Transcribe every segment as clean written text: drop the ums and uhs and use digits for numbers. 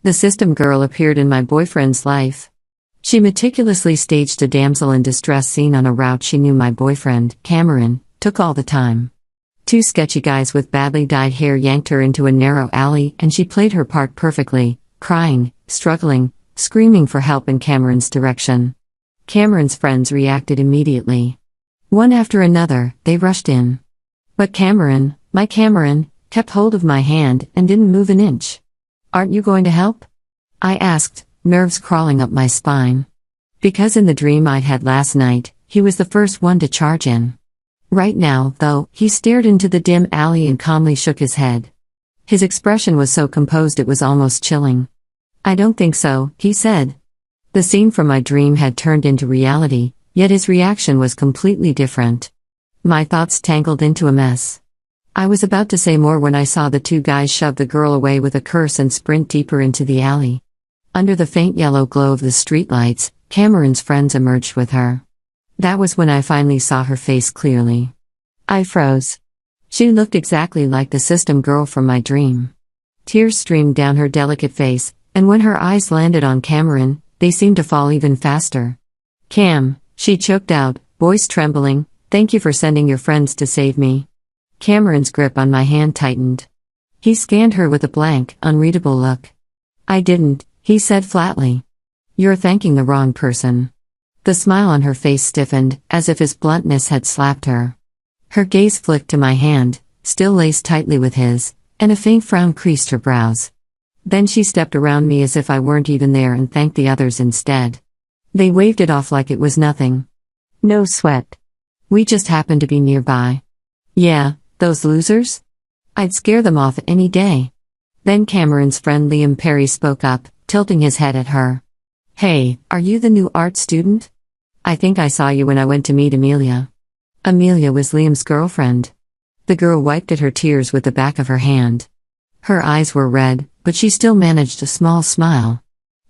The system girl appeared in my boyfriend's life. She meticulously staged a damsel in distress scene on a route she knew my boyfriend, Cameron, took all the time. Two sketchy guys with badly dyed hair yanked her into a narrow alley and she played her part perfectly, crying, struggling, screaming for help in Cameron's direction. Cameron's friends reacted immediately. One after another, they rushed in. But Cameron, my Cameron, kept hold of my hand and didn't move an inch. "Aren't you going to help?" I asked, nerves crawling up my spine. Because in the dream I'd had last night, he was the first one to charge in. Right now, though, he stared into the dim alley and calmly shook his head. His expression was so composed it was almost chilling. "I don't think so," he said. The scene from my dream had turned into reality, yet his reaction was completely different. My thoughts tangled into a mess. I was about to say more when I saw the two guys shove the girl away with a curse and sprint deeper into the alley. Under the faint yellow glow of the streetlights, Cameron's friends emerged with her. That was when I finally saw her face clearly. I froze. She looked exactly like the system girl from my dream. Tears streamed down her delicate face, and when her eyes landed on Cameron, they seemed to fall even faster. "Cam," she choked out, voice trembling, "thank you for sending your friends to save me." Cameron's grip on my hand tightened. He scanned her with a blank, unreadable look. "I didn't," he said flatly. "You're thanking the wrong person." The smile on her face stiffened, as if his bluntness had slapped her. Her gaze flicked to my hand, still laced tightly with his, and a faint frown creased her brows. Then she stepped around me as if I weren't even there and thanked the others instead. They waved it off like it was nothing. No sweat. We just happened to be nearby. Yeah, those losers? I'd scare them off any day. Then Cameron's friend Liam Perry spoke up, tilting his head at her. "Hey, are you the new art student? I think I saw you when I went to meet Amelia." Amelia was Liam's girlfriend. The girl wiped at her tears with the back of her hand. Her eyes were red, but she still managed a small smile.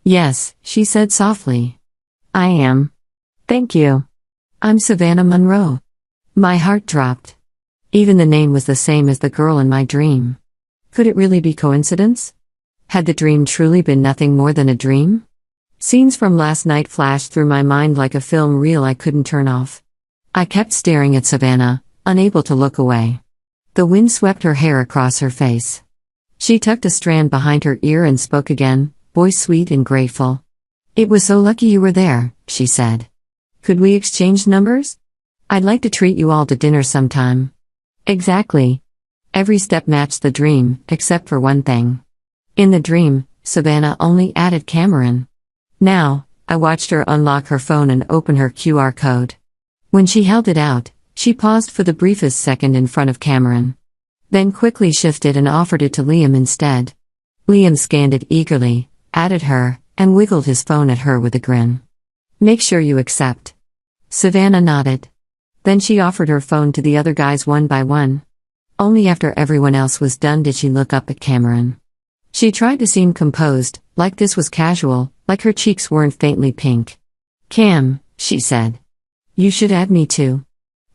"Yes," she said softly. "I am. Thank you. I'm Savannah Monroe." My heart dropped. Even the name was the same as the girl in my dream. Could it really be coincidence? Had the dream truly been nothing more than a dream? Scenes from last night flashed through my mind like a film reel I couldn't turn off. I kept staring at Savannah, unable to look away. The wind swept her hair across her face. She tucked a strand behind her ear and spoke again, voice sweet and grateful. "It was so lucky you were there," she said. "Could we exchange numbers? I'd like to treat you all to dinner sometime." Exactly. Every step matched the dream, except for one thing. In the dream, Savannah only added Cameron. Now, I watched her unlock her phone and open her QR code. When she held it out, she paused for the briefest second in front of Cameron. Then quickly shifted and offered it to Liam instead. Liam scanned it eagerly, added her, and wiggled his phone at her with a grin. "Make sure you accept." Savannah nodded. Then she offered her phone to the other guys one by one. Only after everyone else was done did she look up at Cameron. She tried to seem composed, like this was casual, like her cheeks weren't faintly pink. "Cam," she said. "You should add me too."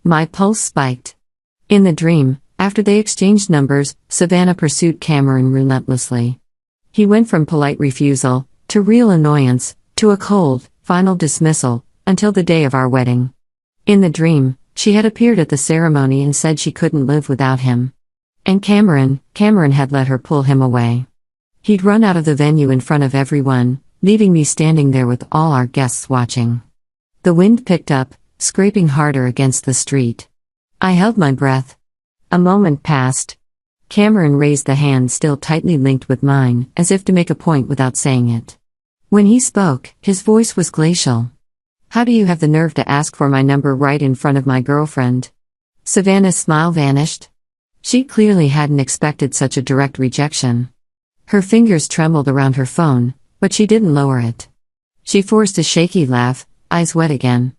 My pulse spiked. In the dream, after they exchanged numbers, Savannah pursued Cameron relentlessly. He went from polite refusal, to real annoyance, to a cold, final dismissal, until the day of our wedding. In the dream, she had appeared at the ceremony and said she couldn't live without him. And Cameron had let her pull him away. He'd run out of the venue in front of everyone, leaving me standing there with all our guests watching. The wind picked up, scraping harder against the street. I held my breath. A moment passed. Cameron raised the hand still tightly linked with mine, as if to make a point without saying it. When he spoke, his voice was glacial. "How do you have the nerve to ask for my number right in front of my girlfriend?" Savannah's smile vanished. She clearly hadn't expected such a direct rejection. Her fingers trembled around her phone, but she didn't lower it. She forced a shaky laugh, eyes wet again.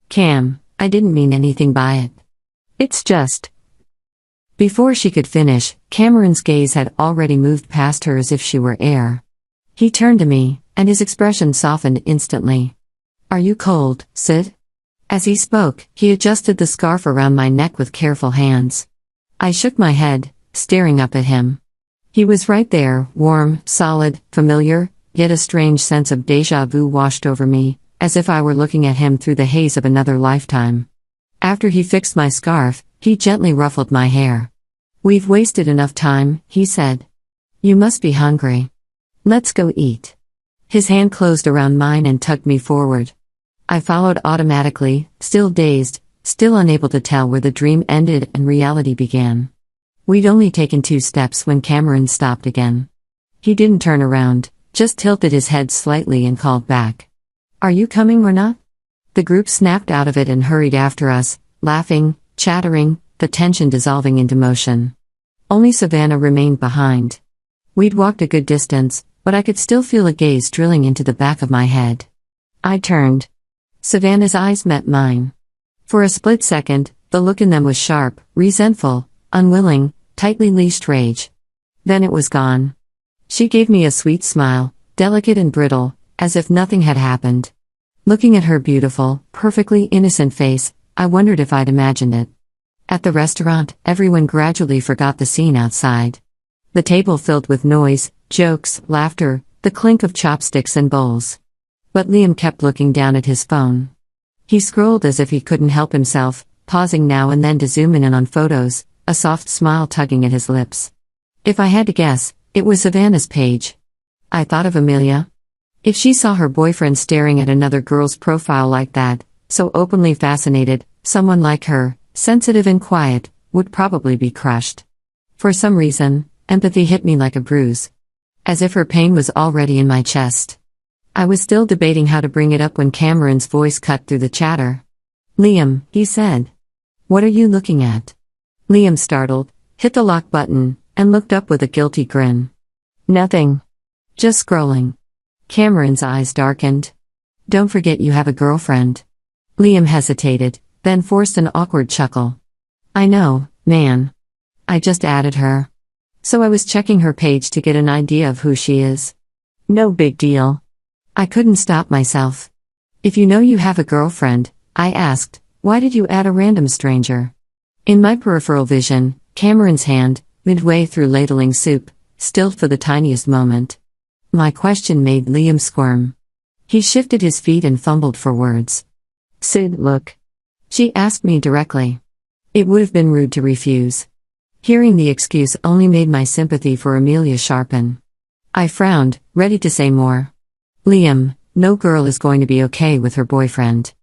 "Cam, I didn't mean anything by it. It's just..." Before she could finish, Cameron's gaze had already moved past her as if she were air. He turned to me, and his expression softened instantly. "Are you cold, Sid?" As he spoke, he adjusted the scarf around my neck with careful hands. I shook my head, staring up at him. He was right there, warm, solid, familiar, yet a strange sense of déjà vu washed over me, as if I were looking at him through the haze of another lifetime. After he fixed my scarf, he gently ruffled my hair. "We've wasted enough time," he said. "You must be hungry. Let's go eat." His hand closed around mine and tugged me forward. I followed automatically, still dazed, still unable to tell where the dream ended and reality began. We'd only taken 2 steps when Cameron stopped again. He didn't turn around, just tilted his head slightly and called back. "Are you coming or not?" The group snapped out of it and hurried after us, laughing, chattering, the tension dissolving into motion. Only Savannah remained behind. We'd walked a good distance, but I could still feel a gaze drilling into the back of my head. I turned. Savannah's eyes met mine. For a split second, the look in them was sharp, resentful, unwilling, tightly leashed rage. Then it was gone. She gave me a sweet smile, delicate and brittle, as if nothing had happened. Looking at her beautiful, perfectly innocent face, I wondered if I'd imagined it. At the restaurant, everyone gradually forgot the scene outside. The table filled with noise, jokes, laughter, the clink of chopsticks and bowls. But Liam kept looking down at his phone. He scrolled as if he couldn't help himself, pausing now and then to zoom in on photos, a soft smile tugging at his lips. If I had to guess, it was Savannah's page. I thought of Amelia. If she saw her boyfriend staring at another girl's profile like that, so openly fascinated, someone like her, sensitive and quiet, would probably be crushed. For some reason, empathy hit me like a bruise. As if her pain was already in my chest. I was still debating how to bring it up when Cameron's voice cut through the chatter. "Liam," he said. "What are you looking at?" Liam startled, hit the lock button, and looked up with a guilty grin. "Nothing. Just scrolling." Cameron's eyes darkened. "Don't forget you have a girlfriend." Liam hesitated, then forced an awkward chuckle. "I know, man. I just added her. So I was checking her page to get an idea of who she is. No big deal." I couldn't stop myself. "If you know you have a girlfriend," I asked, "why did you add a random stranger?" In my peripheral vision, Cameron's hand, midway through ladling soup, stilled for the tiniest moment. My question made Liam squirm. He shifted his feet and fumbled for words. "Sid, look." She asked me directly. It would have been rude to refuse. Hearing the excuse only made my sympathy for Amelia sharpen. I frowned, ready to say more. "Liam, no girl is going to be okay with her boyfriend."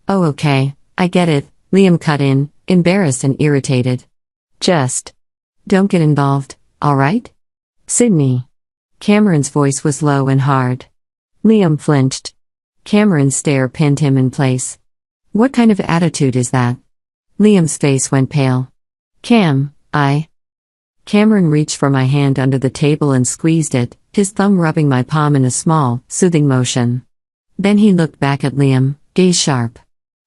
"Oh, okay, I get it," Liam cut in, embarrassed and irritated. "Just don't get involved, alright? Sydney." Cameron's voice was low and hard. Liam flinched. Cameron's stare pinned him in place. "What kind of attitude is that?" Liam's face went pale. Cameron reached for my hand under the table and squeezed it, his thumb rubbing my palm in a small, soothing motion. Then he looked back at Liam, gaze sharp.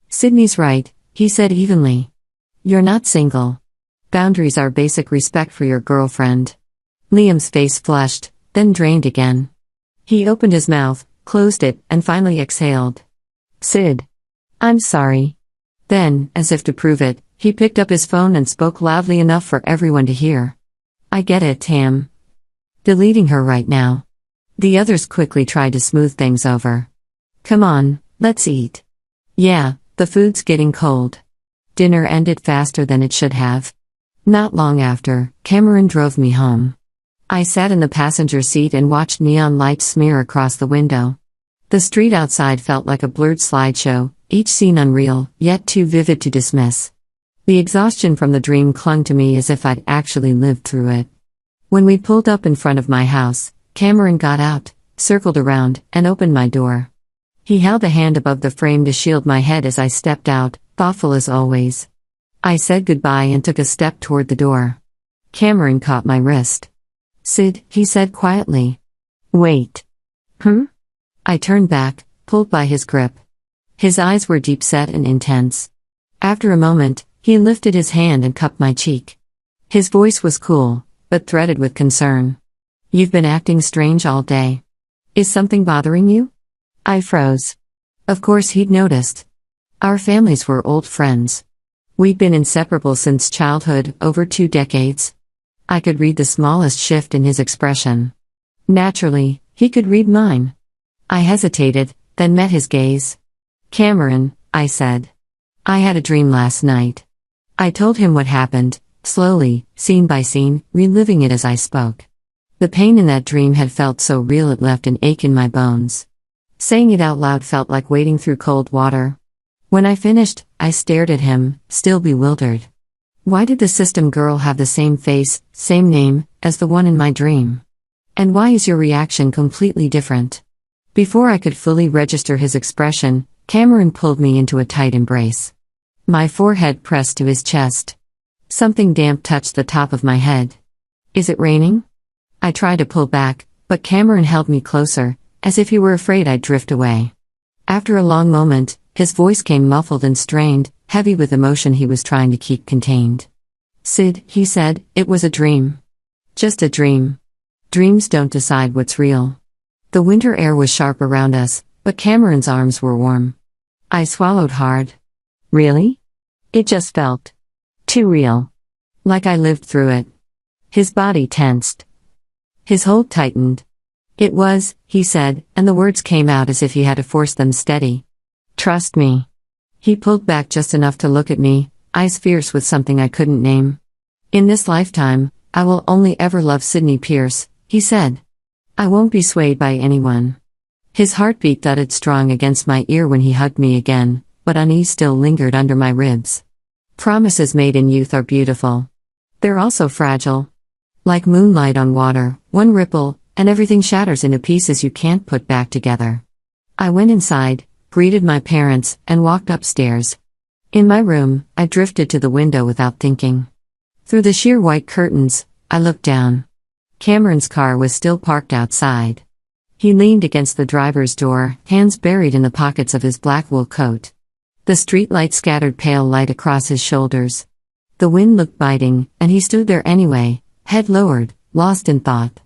"Sydney's right," he said evenly. "You're not single. Boundaries are basic respect for your girlfriend." Liam's face flushed, then drained again. He opened his mouth, closed it, and finally exhaled. "Sid. I'm sorry." Then, as if to prove it, he picked up his phone and spoke loudly enough for everyone to hear. "I get it, Tam. Deleting her right now." The others quickly tried to smooth things over. "Come on, let's eat." "Yeah, the food's getting cold." Dinner ended faster than it should have. Not long after, Cameron drove me home. I sat in the passenger seat and watched neon lights smear across the window. The street outside felt like a blurred slideshow, each scene unreal, yet too vivid to dismiss. The exhaustion from the dream clung to me as if I'd actually lived through it. When we pulled up in front of my house, Cameron got out, circled around, and opened my door. He held a hand above the frame to shield my head as I stepped out, thoughtful as always. I said goodbye and took a step toward the door. Cameron caught my wrist. "Sid," he said quietly. "Wait." I turned back, pulled by his grip. His eyes were deep-set and intense. After a moment, he lifted his hand and cupped my cheek. His voice was cool, but threaded with concern. "You've been acting strange all day. Is something bothering you?" I froze. Of course he'd noticed. Our families were old friends. We'd been inseparable since childhood, over 2 decades. I could read the smallest shift in his expression. Naturally, He could read mine. I hesitated, then met his gaze. Cameron, I said. I had a dream last night. I told him what happened, slowly, scene by scene, reliving it as I spoke. The pain in that dream had felt so real it left an ache in my bones. Saying it out loud felt like wading through cold water. When I finished, I stared at him, still bewildered. Why did the system girl have the same face, same name, as the one in my dream? And why is your reaction completely different? Before I could fully register his expression, Cameron pulled me into a tight embrace. My forehead pressed to his chest. Something damp touched the top of my head. Is it raining? I tried to pull back, but Cameron held me closer, as if he were afraid I'd drift away. After a long moment, his voice came muffled and strained, heavy with emotion he was trying to keep contained. Sid, he said, it was a dream. Just a dream. Dreams don't decide what's real. The winter air was sharp around us, but Cameron's arms were warm. I swallowed hard. Really? It just felt too real. Like I lived through it. His body tensed. His hold tightened. It was, he said, and the words came out as if he had to force them steady. Trust me. He pulled back just enough to look at me, eyes fierce with something I couldn't name. In this lifetime, I will only ever love Sydney Pierce, he said. I won't be swayed by anyone. His heartbeat thudded strong against my ear when he hugged me again, but unease still lingered under my ribs. Promises made in youth are beautiful. They're also fragile. Like moonlight on water, one ripple, and everything shatters into pieces you can't put back together. I went inside, greeted my parents, and walked upstairs. In my room, I drifted to the window without thinking. Through the sheer white curtains, I looked down. Cameron's car was still parked outside. He leaned against the driver's door, hands buried in the pockets of his black wool coat. The streetlight scattered pale light across his shoulders. The wind looked biting, and he stood there anyway, head lowered, lost in thought.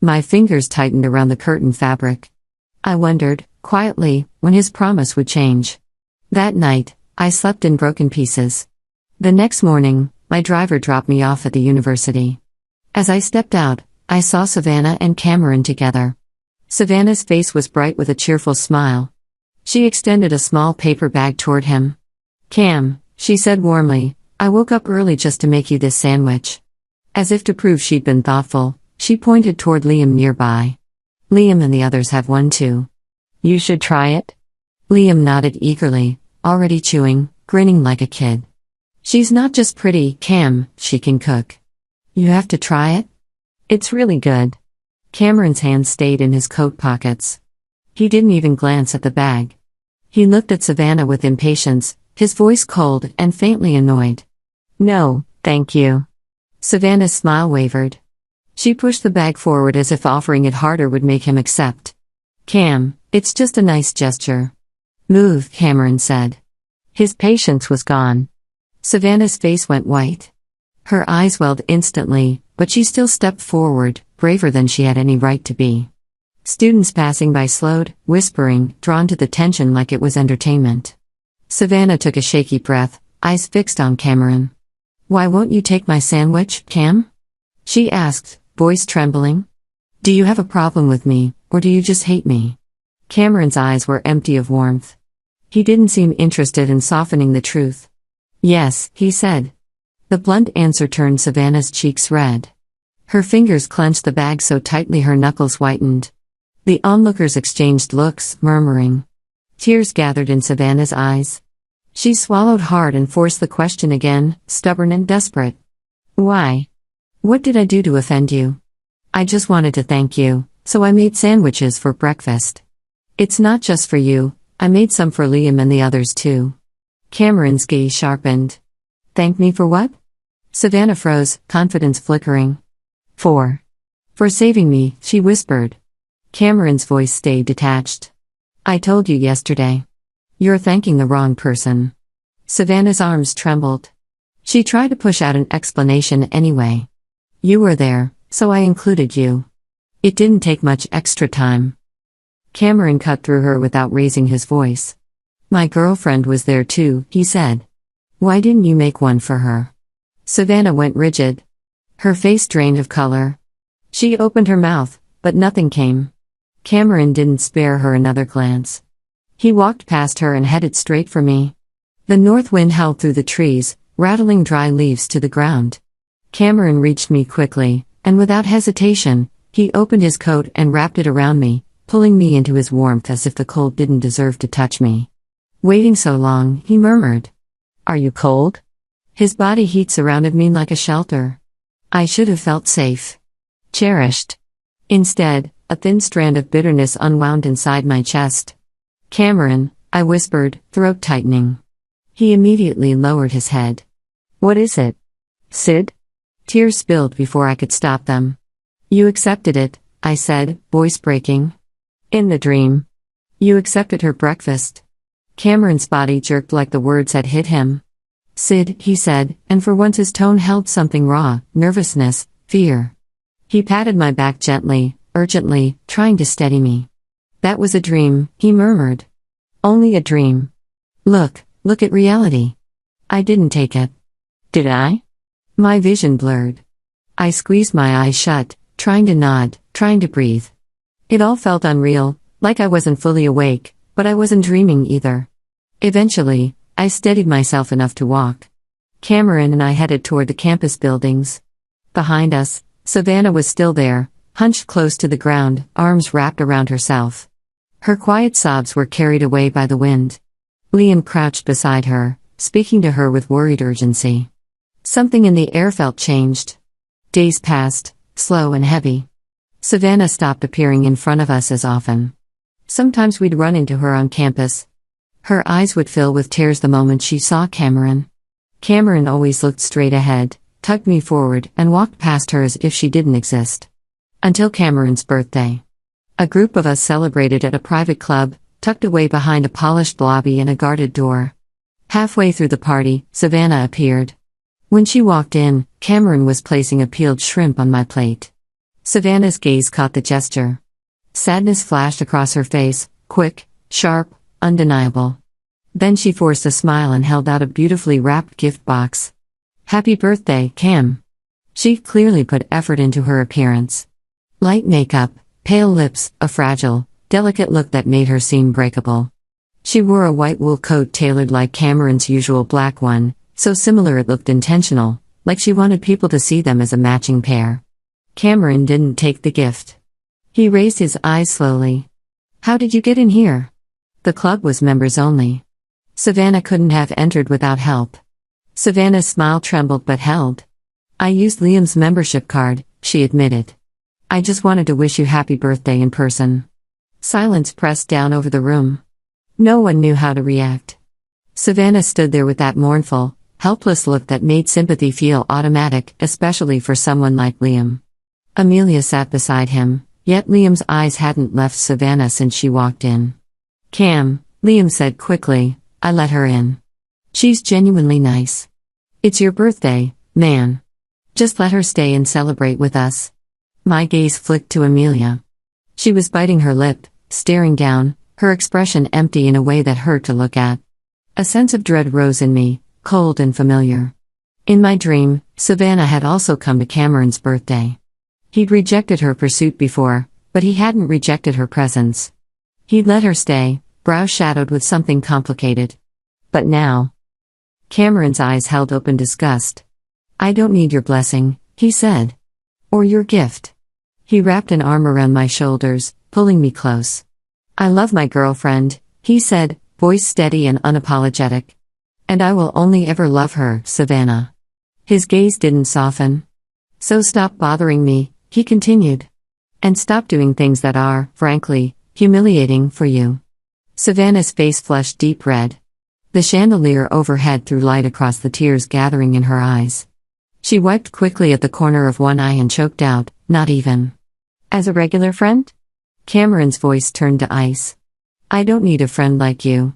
My fingers tightened around the curtain fabric. I wondered, quietly, when his promise would change. That night, I slept in broken pieces. The next morning, my driver dropped me off at the university. As I stepped out, I saw Savannah and Cameron together. Savannah's face was bright with a cheerful smile. She extended a small paper bag toward him. Cam, she said warmly, I woke up early just to make you this sandwich. As if to prove she'd been thoughtful, she pointed toward Liam nearby. Liam and the others have one too. You should try it. Liam nodded eagerly, already chewing, grinning like a kid. She's not just pretty, Cam, she can cook. You have to try it? It's really good. Cameron's hands stayed in his coat pockets. He didn't even glance at the bag. He looked at Savannah with impatience, his voice cold and faintly annoyed. No, thank you. Savannah's smile wavered. She pushed the bag forward as if offering it harder would make him accept. Cam, it's just a nice gesture. Move, Cameron said. His patience was gone. Savannah's face went white. Her eyes welled instantly, but she still stepped forward, braver than she had any right to be. Students passing by slowed, whispering, drawn to the tension like it was entertainment. Savannah took a shaky breath, eyes fixed on Cameron. Why won't you take my sandwich, Cam? She asked, voice trembling. Do you have a problem with me, or do you just hate me? Cameron's eyes were empty of warmth. He didn't seem interested in softening the truth. Yes, he said. The blunt answer turned Savannah's cheeks red. Her fingers clenched the bag so tightly her knuckles whitened. The onlookers exchanged looks, murmuring. Tears gathered in Savannah's eyes. She swallowed hard and forced the question again, stubborn and desperate. Why? What did I do to offend you? I just wanted to thank you, so I made sandwiches for breakfast. It's not just for you, I made some for Liam and the others too. Cameron's gaze sharpened. Thank me for what? Savannah froze, confidence flickering. For saving me, she whispered. Cameron's voice stayed detached. I told you yesterday. You're thanking the wrong person. Savannah's arms trembled. She tried to push out an explanation anyway. You were there, so I included you. It didn't take much extra time. Cameron cut through her without raising his voice. My girlfriend was there too, he said. Why didn't you make one for her? Savannah went rigid. Her face drained of color. She opened her mouth, but nothing came. Cameron didn't spare her another glance. He walked past her and headed straight for me. The north wind howled through the trees, rattling dry leaves to the ground. Cameron reached me quickly, and without hesitation, he opened his coat and wrapped it around me, pulling me into his warmth as if the cold didn't deserve to touch me. Waiting so long, he murmured. "Are you cold?" His body heat surrounded me like a shelter. I should have felt safe. Cherished. Instead, a thin strand of bitterness unwound inside my chest. "Cameron," I whispered, throat tightening. He immediately lowered his head. "What is it?" "Sid?" Tears spilled before I could stop them. "You accepted it," I said, voice breaking. "In the dream. You accepted her breakfast." Cameron's body jerked like the words had hit him. "Sid," he said, and for once his tone held something raw, nervousness, fear. He patted my back gently, urgently, trying to steady me. "That was a dream," he murmured. "Only a dream. Look at reality." I didn't take it. Did I? My vision blurred. I squeezed my eyes shut, trying to nod, trying to breathe. It all felt unreal, like I wasn't fully awake, but I wasn't dreaming either. Eventually, I steadied myself enough to walk. Cameron and I headed toward the campus buildings. Behind us, Savannah was still there, hunched close to the ground, arms wrapped around herself. Her quiet sobs were carried away by the wind. Liam crouched beside her, speaking to her with worried urgency. Something in the air felt changed. Days passed, slow and heavy. Savannah stopped appearing in front of us as often. Sometimes we'd run into her on campus. Her eyes would fill with tears the moment she saw Cameron. Cameron always looked straight ahead, tugged me forward, and walked past her as if she didn't exist. Until Cameron's birthday. A group of us celebrated at a private club, tucked away behind a polished lobby and a guarded door. Halfway through the party, Savannah appeared. When she walked in, Cameron was placing a peeled shrimp on my plate. Savannah's gaze caught the gesture. Sadness flashed across her face, quick, sharp, undeniable. Then she forced a smile and held out a beautifully wrapped gift box. "Happy birthday, Cam." She clearly put effort into her appearance. Light makeup, pale lips, a fragile, delicate look that made her seem breakable. She wore a white wool coat tailored like Cameron's usual black one, so similar it looked intentional, like she wanted people to see them as a matching pair. Cameron didn't take the gift. He raised his eyes slowly. "How did you get in here?" The club was members only. Savannah couldn't have entered without help. Savannah's smile trembled but held. "I used Liam's membership card," she admitted. "I just wanted to wish you happy birthday in person." Silence pressed down over the room. No one knew how to react. Savannah stood there with that mournful, helpless look that made sympathy feel automatic, especially for someone like Liam. Amelia sat beside him, yet Liam's eyes hadn't left Savannah since she walked in. "Cam," Liam said quickly, "I let her in. She's genuinely nice. It's your birthday, man. Just let her stay and celebrate with us." My gaze flicked to Amelia. She was biting her lip, staring down, her expression empty in a way that hurt to look at. A sense of dread rose in me, cold and familiar. In my dream, Savannah had also come to Cameron's birthday. He'd rejected her pursuit before, but he hadn't rejected her presence. He'd let her stay, brow shadowed with something complicated. But now... Cameron's eyes held open disgust. "I don't need your blessing," he said. "Or your gift." He wrapped an arm around my shoulders, pulling me close. "I love my girlfriend," he said, voice steady and unapologetic. "And I will only ever love her, Savannah." His gaze didn't soften. "So stop bothering me," he continued. "And stop doing things that are, frankly, humiliating for you." Savannah's face flushed deep red. The chandelier overhead threw light across the tears gathering in her eyes. She wiped quickly at the corner of one eye and choked out, "Not even. As a regular friend?" Cameron's voice turned to ice. "I don't need a friend like you."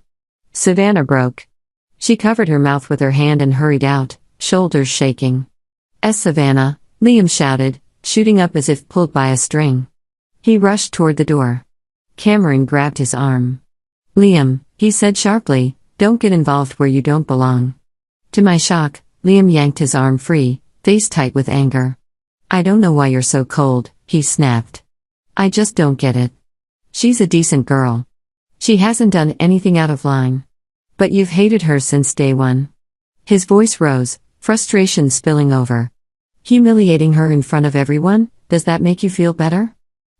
Savannah broke. She covered her mouth with her hand and hurried out, shoulders shaking. Savannah," Liam shouted, shooting up as if pulled by a string. He rushed toward the door. Cameron grabbed his arm. "Liam," he said sharply, "don't get involved where you don't belong." To my shock, Liam yanked his arm free, face tight with anger. "I don't know why you're so cold," he snapped. "I just don't get it." She's a decent girl. She hasn't done anything out of line. But you've hated her since day one. His voice rose, frustration spilling over. Humiliating her in front of everyone, does that make you feel better?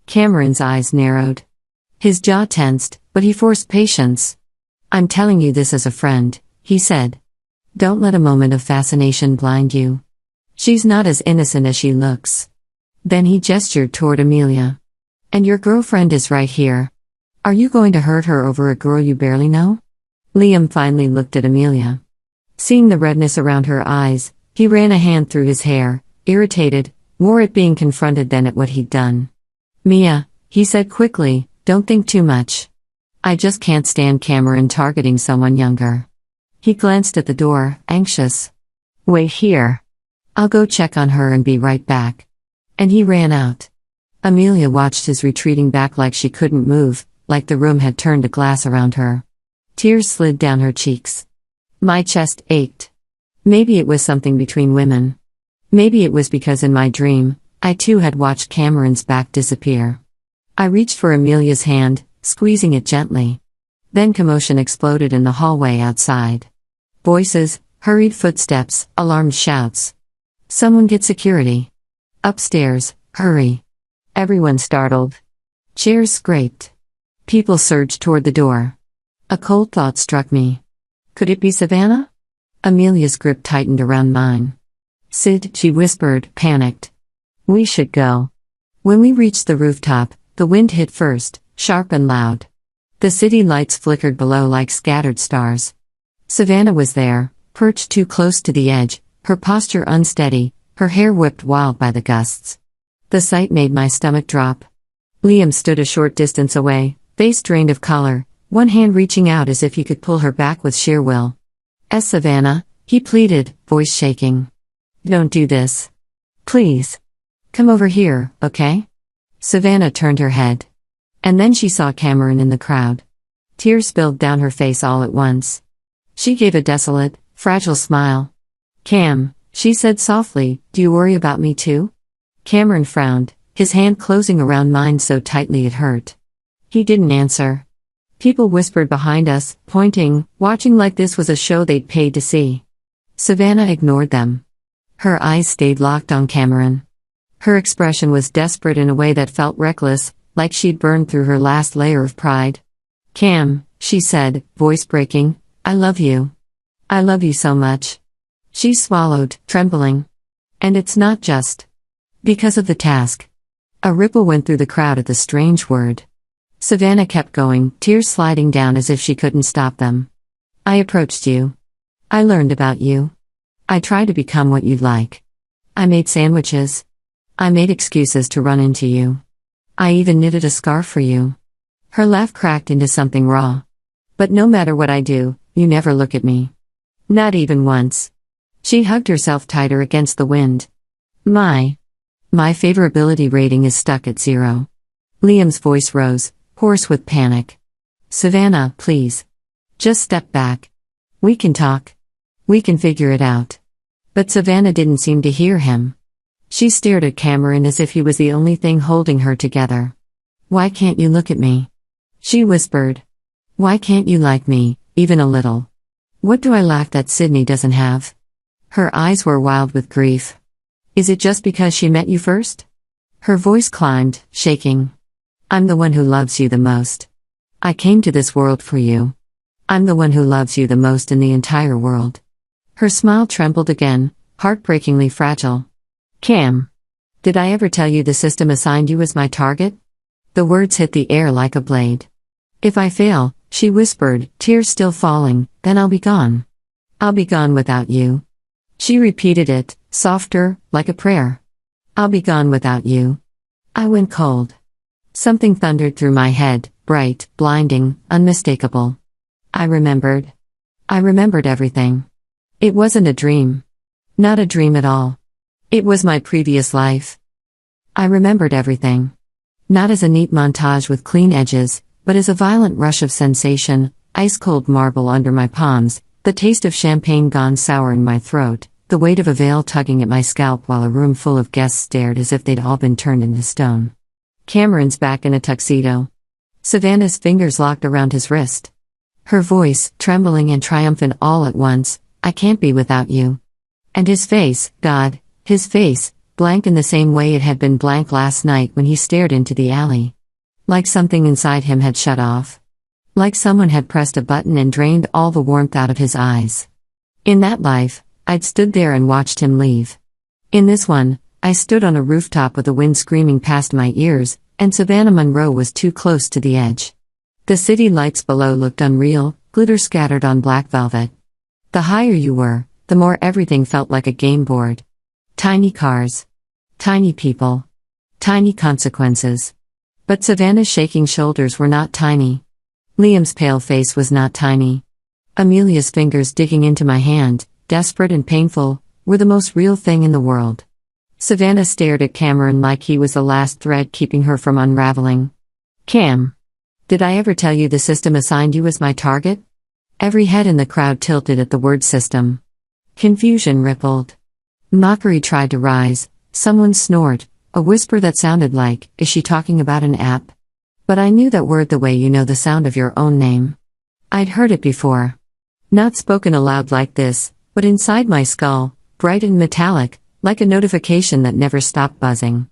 Cameron's eyes narrowed. His jaw tensed, but he forced patience. I'm telling you this as a friend, he said. Don't let a moment of fascination blind you. She's not as innocent as she looks. Then he gestured toward Amelia. And your girlfriend is right here. Are you going to hurt her over a girl you barely know? Liam finally looked at Amelia. Seeing the redness around her eyes, he ran a hand through his hair, irritated, more at being confronted than at what he'd done. Mia, he said quickly, don't think too much. I just can't stand Cameron targeting someone younger. He glanced at the door, anxious. Wait here. I'll go check on her and be right back. And he ran out. Amelia watched his retreating back like she couldn't move, like the room had turned to glass around her. Tears slid down her cheeks. My chest ached. Maybe it was something between women. Maybe it was because in my dream, I too had watched Cameron's back disappear. I reached for Amelia's hand, squeezing it gently. Then commotion exploded in the hallway outside. Voices, hurried footsteps, alarmed shouts. Someone get security. Upstairs, hurry. Everyone startled. Chairs scraped. People surged toward the door. A cold thought struck me. Could it be Savannah? Amelia's grip tightened around mine. Sid, she whispered, panicked. We should go. When we reached the rooftop, the wind hit first, sharp and loud. The city lights flickered below like scattered stars. Savannah was there, perched too close to the edge, her posture unsteady, her hair whipped wild by the gusts. The sight made my stomach drop. Liam stood a short distance away, face drained of color, one hand reaching out as if he could pull her back with sheer will. Savannah, he pleaded, voice shaking. Don't do this. Please. Come over here, okay? Savannah turned her head. And then she saw Cameron in the crowd. Tears spilled down her face all at once. She gave a desolate, fragile smile. Cam, she said softly, do you worry about me too? Cameron frowned, his hand closing around mine so tightly it hurt. He didn't answer. People whispered behind us, pointing, watching like this was a show they'd paid to see. Savannah ignored them. Her eyes stayed locked on Cameron. Her expression was desperate in a way that felt reckless, like she'd burned through her last layer of pride. Cam, she said, voice breaking, I love you. I love you so much. She swallowed, trembling. And it's not just because of the task. A ripple went through the crowd at the strange word. Savannah kept going, tears sliding down as if she couldn't stop them. I approached you. I learned about you. I tried to become what you'd like. I made sandwiches. I made excuses to run into you. I even knitted a scarf for you. Her laugh cracked into something raw. But no matter what I do, you never look at me. Not even once. She hugged herself tighter against the wind. My favorability rating is stuck at 0. Liam's voice rose, hoarse with panic. Savannah, please. Just step back. We can talk. We can figure it out. But Savannah didn't seem to hear him. She stared at Cameron as if he was the only thing holding her together. Why can't you look at me? She whispered. Why can't you like me, even a little? What do I lack that Sydney doesn't have? Her eyes were wild with grief. Is it just because she met you first? Her voice climbed, shaking. I'm the one who loves you the most. I came to this world for you. I'm the one who loves you the most in the entire world. Her smile trembled again, heartbreakingly fragile. Cam. Did I ever tell you the system assigned you as my target? The words hit the air like a blade. If I fail, she whispered, tears still falling, then I'll be gone. I'll be gone without you. She repeated it, softer, like a prayer. I'll be gone without you. I went cold. Something thundered through my head, bright, blinding, unmistakable. I remembered. I remembered everything. It wasn't a dream. Not a dream at all. It was my previous life. I remembered everything. Not as a neat montage with clean edges, but as a violent rush of sensation, ice-cold marble under my palms, the taste of champagne gone sour in my throat, the weight of a veil tugging at my scalp while a room full of guests stared as if they'd all been turned into stone. Cameron's back in a tuxedo. Savannah's fingers locked around his wrist. Her voice, trembling and triumphant all at once, I can't be without you. And his face, God, his face, blank in the same way it had been blank last night when he stared into the alley. Like something inside him had shut off. Like someone had pressed a button and drained all the warmth out of his eyes. In that life, I'd stood there and watched him leave. In this one, I stood on a rooftop with the wind screaming past my ears, and Savannah Monroe was too close to the edge. The city lights below looked unreal, glitter scattered on black velvet. The higher you were, the more everything felt like a game board. Tiny cars. Tiny people. Tiny consequences. But Savannah's shaking shoulders were not tiny. Liam's pale face was not tiny. Amelia's fingers digging into my hand, desperate and painful, were the most real thing in the world. Savannah stared at Cameron like he was the last thread keeping her from unraveling. Cam. Did I ever tell you the system assigned you as my target? Every head in the crowd tilted at the word system. Confusion rippled. Mockery tried to rise, someone snored, a whisper that sounded like, is she talking about an app? But I knew that word the way you know the sound of your own name. I'd heard it before. Not spoken aloud like this, but inside my skull, bright and metallic, like a notification that never stopped buzzing.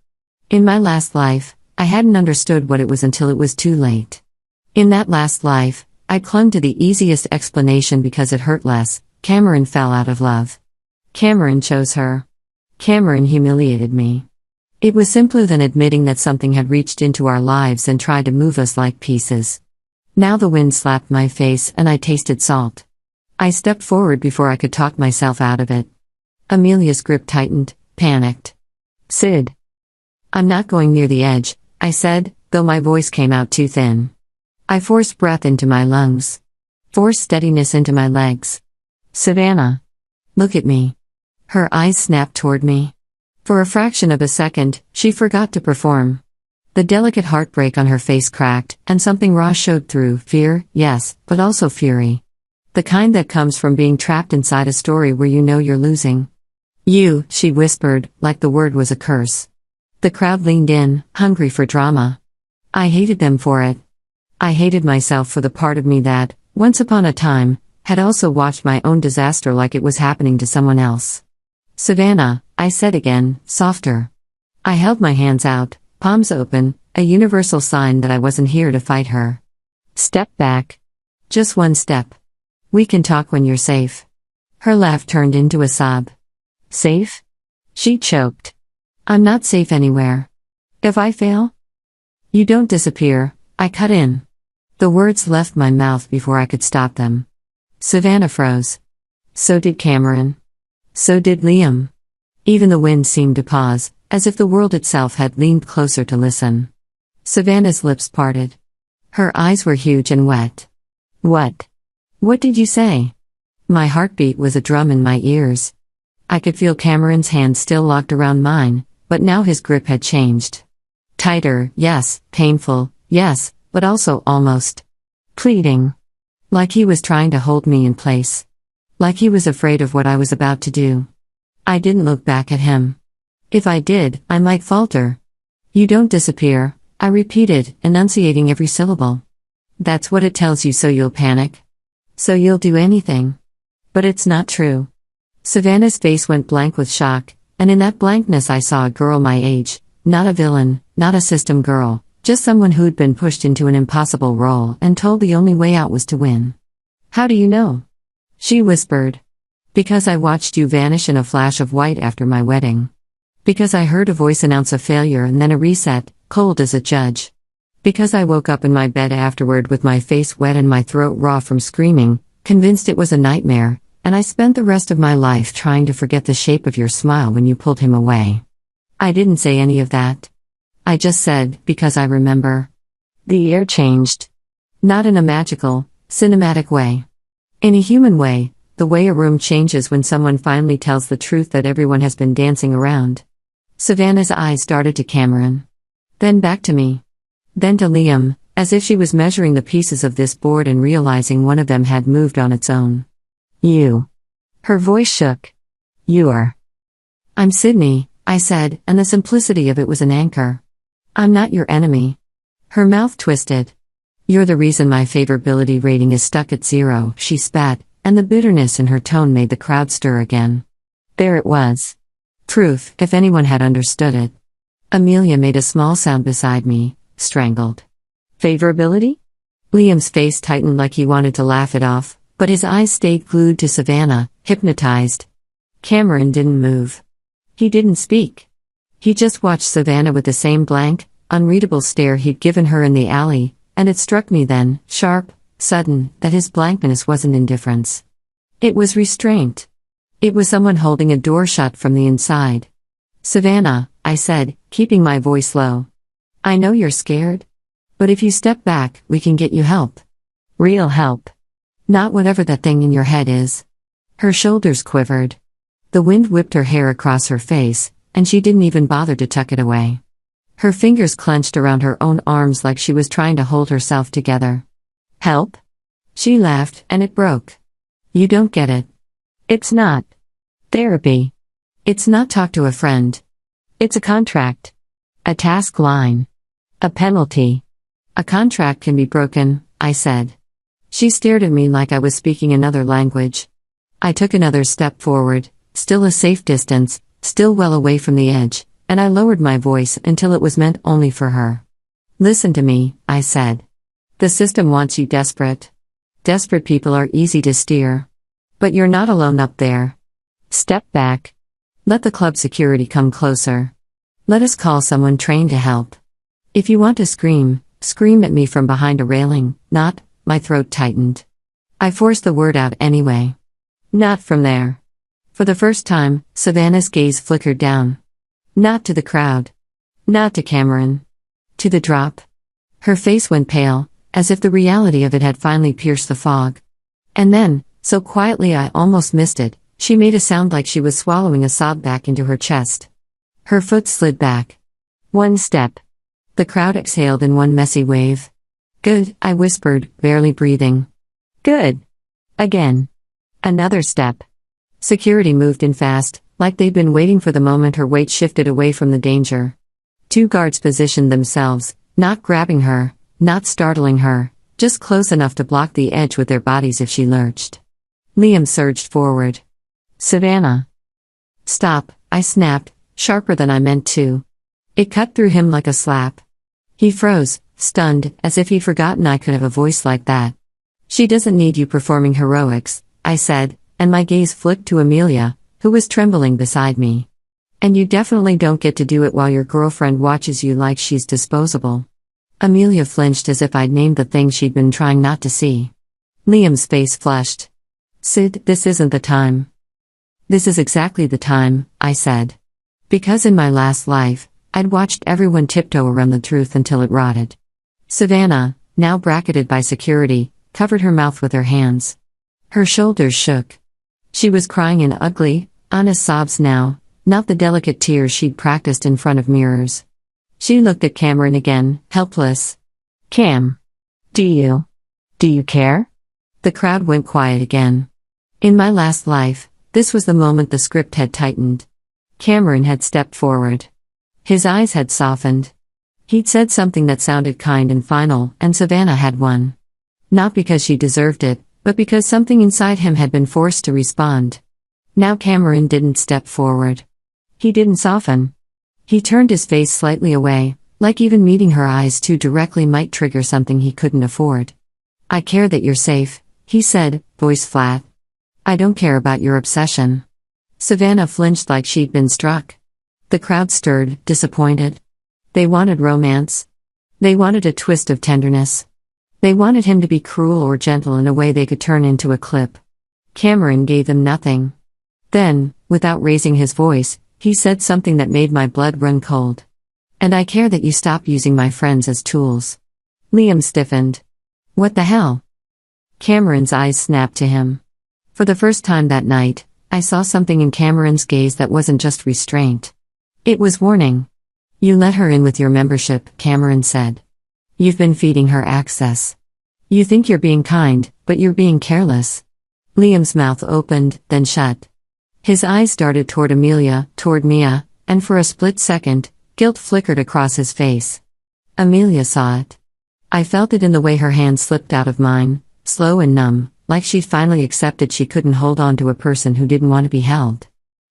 In my last life, I hadn't understood what it was until it was too late. In that last life, I clung to the easiest explanation because it hurt less. Cameron fell out of love. Cameron chose her. Cameron humiliated me. It was simpler than admitting that something had reached into our lives and tried to move us like pieces. Now the wind slapped my face and I tasted salt. I stepped forward before I could talk myself out of it. Amelia's grip tightened, panicked. Sid. I'm not going near the edge, I said, though my voice came out too thin. I forced breath into my lungs. Forced steadiness into my legs. Savannah. Look at me. Her eyes snapped toward me. For a fraction of a second, she forgot to perform. The delicate heartbreak on her face cracked, and something raw showed through, fear, yes, but also fury. The kind that comes from being trapped inside a story where you know you're losing. You, she whispered, like the word was a curse. The crowd leaned in, hungry for drama. I hated them for it. I hated myself for the part of me that, once upon a time, had also watched my own disaster like it was happening to someone else. Savannah, I said again, softer. I held my hands out, palms open, a universal sign that I wasn't here to fight her. Step back. Just one step. We can talk when you're safe. Her laugh turned into a sob. Safe? She choked. I'm not safe anywhere. If I fail? You don't disappear, I cut in. The words left my mouth before I could stop them. Savannah froze. So did Cameron. So did Liam. Even the wind seemed to pause, as if the world itself had leaned closer to listen. Savannah's lips parted. Her eyes were huge and wet. What? What did you say? My heartbeat was a drum in my ears. I could feel Cameron's hand still locked around mine, but now his grip had changed. Tighter, yes, painful, yes, but also almost pleading. Like he was trying to hold me in place. Like he was afraid of what I was about to do. I didn't look back at him. If I did, I might falter. You don't disappear, I repeated, enunciating every syllable. That's what it tells you, so you'll panic. So you'll do anything. But it's not true. Savannah's face went blank with shock, and in that blankness I saw a girl my age, not a villain, not a system girl, just someone who'd been pushed into an impossible role and told the only way out was to win. How do you know? She whispered. Because I watched you vanish in a flash of white after my wedding. Because I heard a voice announce a failure and then a reset, cold as a judge. Because I woke up in my bed afterward with my face wet and my throat raw from screaming, convinced it was a nightmare, and I spent the rest of my life trying to forget the shape of your smile when you pulled him away. I didn't say any of that. I just said, because I remember. The air changed. Not in a magical, cinematic way. In a human way, the way a room changes when someone finally tells the truth that everyone has been dancing around. Savannah's eyes darted to Cameron. Then back to me. Then to Liam, as if she was measuring the pieces of this board and realizing one of them had moved on its own. You. Her voice shook. You're. I'm Sydney, I said, and the simplicity of it was an anchor. I'm not your enemy. Her mouth twisted. You're the reason my favorability rating is stuck at 0, she spat, and the bitterness in her tone made the crowd stir again. There it was. Truth, if anyone had understood it. Amelia made a small sound beside me, strangled. Favorability? Liam's face tightened like he wanted to laugh it off, but his eyes stayed glued to Savannah, hypnotized. Cameron didn't move. He didn't speak. He just watched Savannah with the same blank, unreadable stare he'd given her in the alley, and it struck me then, sharp, sudden, that his blankness wasn't indifference. It was restraint. It was someone holding a door shut from the inside. Savannah, I said, keeping my voice low. I know you're scared. But if you step back, we can get you help. Real help. Not whatever that thing in your head is. Her shoulders quivered. The wind whipped her hair across her face, and she didn't even bother to tuck it away. Her fingers clenched around her own arms like she was trying to hold herself together. Help? She laughed, and it broke. You don't get it. It's not therapy. It's not talk to a friend. It's a contract. A task line. A penalty. A contract can be broken, I said. She stared at me like I was speaking another language. I took another step forward, still a safe distance, still well away from the edge, and I lowered my voice until it was meant only for her. Listen to me, I said. The system wants you desperate. Desperate people are easy to steer. But you're not alone up there. Step back. Let the club security come closer. Let us call someone trained to help. If you want to scream, scream at me from behind a railing, not, my throat tightened. I forced the word out anyway. Not from there. For the first time, Savannah's gaze flickered down. Not to the crowd. Not to Cameron. To the drop. Her face went pale, as if the reality of it had finally pierced the fog. And then, so quietly I almost missed it, she made a sound like she was swallowing a sob back into her chest. Her foot slid back. One step. The crowd exhaled in one messy wave. Good, I whispered, barely breathing. Good. Again. Another step. Security moved in fast, like they'd been waiting for the moment her weight shifted away from the danger. 2 guards positioned themselves, not grabbing her, not startling her, just close enough to block the edge with their bodies if she lurched. Liam surged forward. Savannah. Stop, I snapped, sharper than I meant to. It cut through him like a slap. He froze, stunned, as if he'd forgotten I could have a voice like that. She doesn't need you performing heroics, I said, and my gaze flicked to Amelia, who was trembling beside me. And you definitely don't get to do it while your girlfriend watches you like she's disposable. Amelia flinched as if I'd named the thing she'd been trying not to see. Liam's face flushed. Sid, this isn't the time. This is exactly the time, I said. Because in my last life, I'd watched everyone tiptoe around the truth until it rotted. Savannah, now bracketed by security, covered her mouth with her hands. Her shoulders shook. She was crying in ugly, honest sobs now, not the delicate tears she'd practiced in front of mirrors. She looked at Cameron again, helpless. Cam. Do you care? The crowd went quiet again. In my last life, this was the moment the script had tightened. Cameron had stepped forward. His eyes had softened. He'd said something that sounded kind and final, and Savannah had won. Not because she deserved it, but because something inside him had been forced to respond. Now Cameron didn't step forward. He didn't soften. He turned his face slightly away, like even meeting her eyes too directly might trigger something he couldn't afford. I care that you're safe, he said, voice flat. I don't care about your obsession. Savannah flinched like she'd been struck. The crowd stirred, disappointed. They wanted romance. They wanted a twist of tenderness. They wanted him to be cruel or gentle in a way they could turn into a clip. Cameron gave them nothing. Then, without raising his voice, he said something that made my blood run cold. And I care that you stop using my friends as tools. Liam stiffened. What the hell? Cameron's eyes snapped to him. For the first time that night, I saw something in Cameron's gaze that wasn't just restraint. It was warning. You let her in with your membership, Cameron said. You've been feeding her access. You think you're being kind, but you're being careless. Liam's mouth opened, then shut. His eyes darted toward Amelia, toward Mia, and for a split second, guilt flickered across his face. Amelia saw it. I felt it in the way her hand slipped out of mine, slow and numb, like she'd finally accepted she couldn't hold on to a person who didn't want to be held.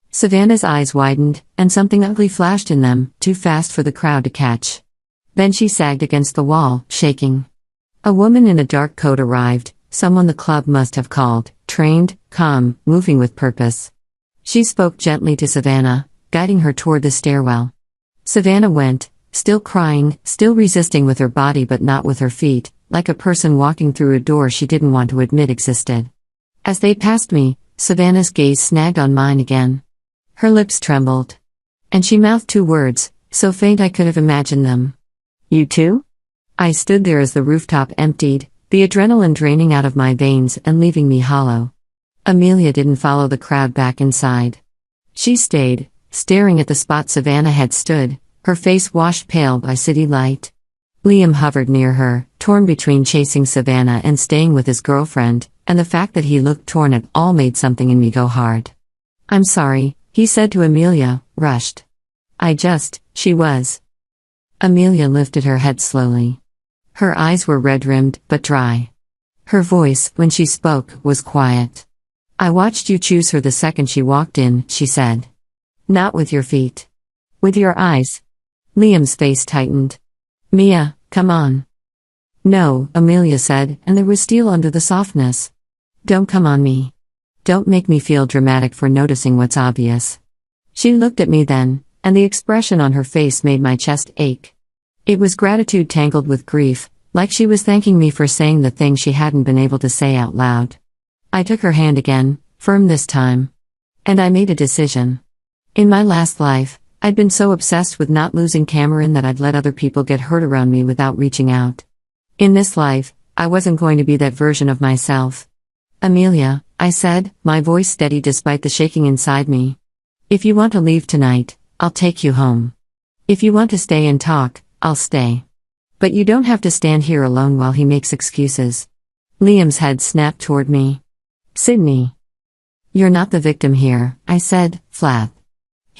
Savannah's eyes widened, and something ugly flashed in them, too fast for the crowd to catch. Then she sagged against the wall, shaking. A woman in a dark coat arrived, someone the club must have called, trained, calm, moving with purpose. She spoke gently to Savannah, guiding her toward the stairwell. Savannah went, still crying, still resisting with her body but not with her feet, like a person walking through a door she didn't want to admit existed. As they passed me, Savannah's gaze snagged on mine again. Her lips trembled. And she mouthed two words, so faint I could have imagined them. "You too?" I stood there as the rooftop emptied, the adrenaline draining out of my veins and leaving me hollow. Amelia didn't follow the crowd back inside. She stayed, staring at the spot Savannah had stood, her face washed pale by city light. Liam hovered near her, torn between chasing Savannah and staying with his girlfriend, and the fact that he looked torn at all made something in me go hard. "I'm sorry," he said to Amelia, rushed. She was. Amelia lifted her head slowly. Her eyes were red-rimmed, but dry. Her voice, when she spoke, was quiet. "I watched you choose her the second she walked in," she said. "Not with your feet. With your eyes." Liam's face tightened. "Mia, come on." "No," Amelia said, and there was steel under the softness. "Don't come on me. Don't make me feel dramatic for noticing what's obvious." She looked at me then, and the expression on her face made my chest ache. It was gratitude tangled with grief, like she was thanking me for saying the thing she hadn't been able to say out loud. I took her hand again, firm this time. And I made a decision. In my last life, I'd been so obsessed with not losing Cameron that I'd let other people get hurt around me without reaching out. In this life, I wasn't going to be that version of myself. "Amelia," I said, my voice steady despite the shaking inside me. "If you want to leave tonight, I'll take you home. If you want to stay and talk, I'll stay. But you don't have to stand here alone while he makes excuses." Liam's head snapped toward me. "Sydney. You're not the victim here," I said, flat.